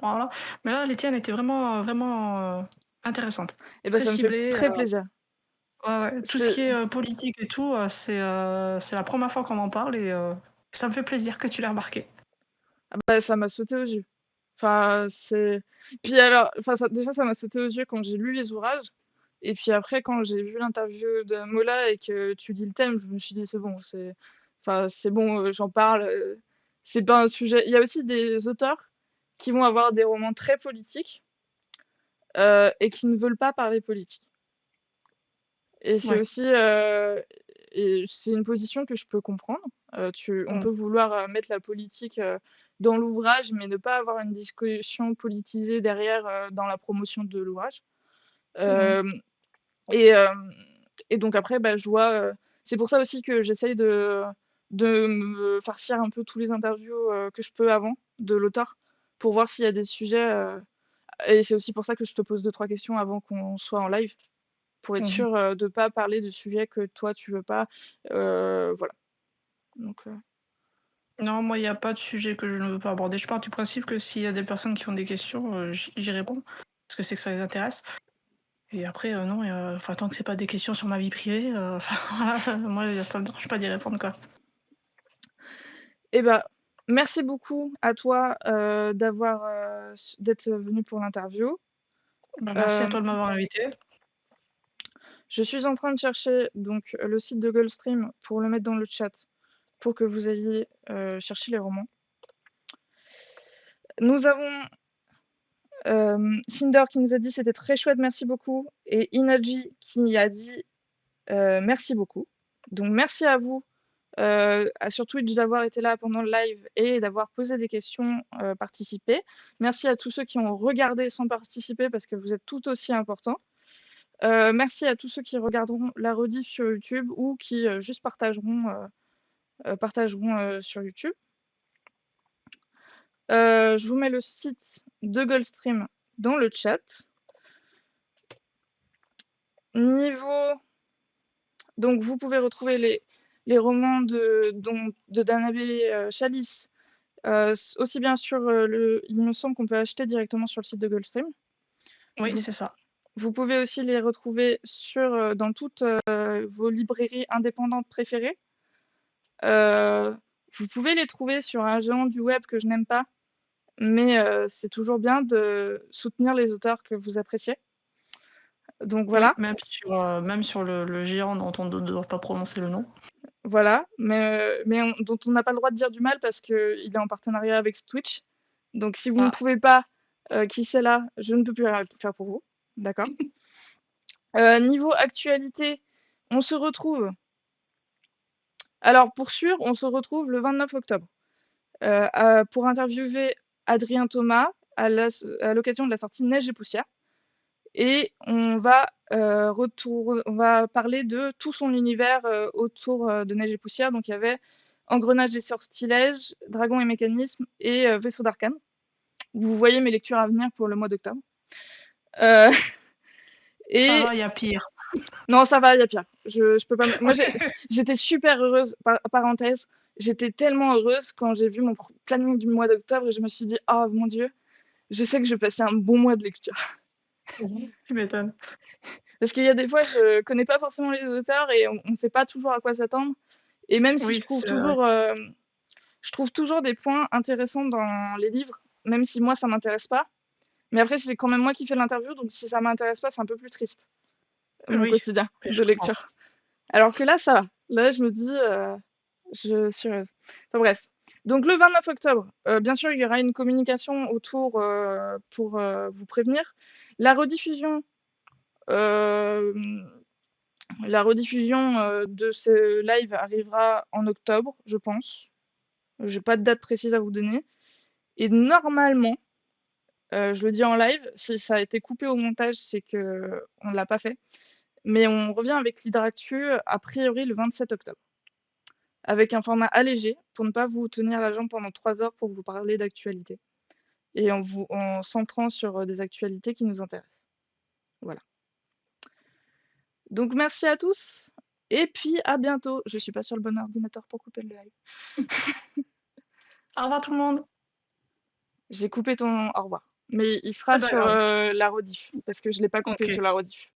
voilà. Mais là, les tiennes étaient vraiment, vraiment, intéressantes. et ben Très ça me fait ciblées, très plaisir. ouais, ouais. Tout ce C'est qui est, politique et tout, c'est la première fois qu'on m'en parle et ça me fait plaisir que tu l'aies remarqué. Ah bah, ça m'a sauté aux yeux. Enfin, c'est puis alors déjà ça m'a sauté aux yeux quand j'ai lu les ouvrages et puis après quand j'ai vu l'interview de Mola et que tu dis le thème, je me suis dit: «C'est bon, c'est bon, j'en parle, c'est pas un sujet». Il y a aussi des auteurs qui vont avoir des romans très politiques, et qui ne veulent pas parler politique et c'est Ouais. aussi, et c'est une position que je peux comprendre. On Mmh. peut vouloir, mettre la politique, dans l'ouvrage, mais ne pas avoir une discussion politisée derrière, dans la promotion de l'ouvrage. Mmh. Hem et hem et donc après, bah, je vois, c'est pour ça aussi que j'essaye de me farcir un peu tous les interviews, que je peux avant de l'auteur, pour voir s'il y a des sujets, et c'est aussi pour ça que je te pose deux trois questions avant qu'on soit en live. Pour être Mmh. sûr de pas parler de sujets que toi tu veux pas, voilà, donc Non, moi, il y a pas de sujet que je ne veux pas aborder. Je pars du principe que s'il y a des personnes qui ont des questions, j'y réponds, parce que c'est que ça les intéresse. Et après, non, enfin, tant que c'est pas des questions sur ma vie privée, enfin, voilà, moi, ça me dérange pas d'y répondre, quoi. et bah, merci beaucoup à toi, d'être venu pour l'interview. Bah, merci à Hem, toi de m'avoir invité. je suis en train de chercher donc le site de Gulfstream pour le mettre dans le chat, pour que vous alliez, chercher les romans. Nous avons, Cinder qui nous a dit: «C'était très chouette, merci beaucoup» et Inaji qui a dit, «Merci beaucoup». Donc merci à vous sur Twitch d'avoir été là pendant le live et d'avoir posé des questions, participé. Merci à tous ceux qui ont regardé sans participer parce que vous êtes tout aussi importants. Merci à tous ceux qui regarderont la rediff sur YouTube ou qui, juste partageront, sur YouTube. Je vous mets le site de Goldstream dans le chat. Niveau Donc vous pouvez retrouver les romans de Danabe, Chalice. Aussi bien sur il me semble qu'on peut acheter directement sur le site de Goldstream. Oui, Vous, c'est ça. vous pouvez aussi les retrouver dans toutes vos librairies indépendantes préférées. Euh, vous pouvez les trouver sur un géant du web que je n'aime pas, mais c'est toujours bien de soutenir les auteurs que vous appréciez. Donc Oui, voilà, même sur le géant dont on ne doit pas prononcer le nom. voilà, mais dont on n'a pas le droit de dire du mal parce qu'il est en partenariat avec Twitch. Donc si vous ne Ah, trouvez pas qui c'est là, je ne peux plus rien faire pour vous. D'accord. Niveau actualité, on se retrouve. Alors pour sûr, on se retrouve le 29 octobre pour interviewer Adrien Thomas à l'occasion de la sortie Neige et Poussière. Et on va parler de tout son univers autour de Neige et Poussière. Donc il y avait Engrenage et Sortilèges, Dragons et Mécanismes et Vaisseau d'Arcane. Vous voyez mes lectures à venir pour le mois d'octobre. Euh, ça et va, il y a pire. non, ça va, il y a pire. Je peux pas. Moi, j'étais super heureuse. Parenthèse, j'étais tellement heureuse quand j'ai vu mon planning du mois d'octobre et je me suis dit, oh mon Dieu, je sais que je vais passer un bon mois de lecture. Tu m'étonnes. Parce qu'il y a des fois, je connais pas forcément les auteurs et on ne sait pas toujours à quoi s'attendre. Et même si Oui, c'est vrai. je trouve toujours des points intéressants dans les livres, même si moi ça m'intéresse pas. Mais après, c'est quand même moi qui fais l'interview, donc si ça m'intéresse pas, c'est un peu plus triste, mon Oui, quotidien oui, je de comprends. lecture. Alors que là, ça va. Là, je me dis, je suis heureuse. Enfin bref. Donc le 29 octobre, bien sûr, il y aura une communication autour pour vous prévenir. La rediffusion, euh, la rediffusion de ce live arrivera en octobre, je pense. J'ai pas de date précise à vous donner. Et normalement, je le dis en live, si ça a été coupé au montage, c'est qu'on ne l'a pas fait. Mais on revient avec l'Hydractu, a priori le 27 octobre, avec un format allégé pour ne pas vous tenir la jambe pendant 3 heures pour vous parler d'actualité. Et en centrant sur des actualités qui nous intéressent. Voilà. Donc merci à tous. Et puis à bientôt. Je suis pas sur le bon ordinateur pour couper le live. Au revoir tout le monde. J'ai coupé ton au revoir. Mais il sera C'est pas sur grave. la rediff, parce que je l'ai pas coupé Ok. sur la rediff.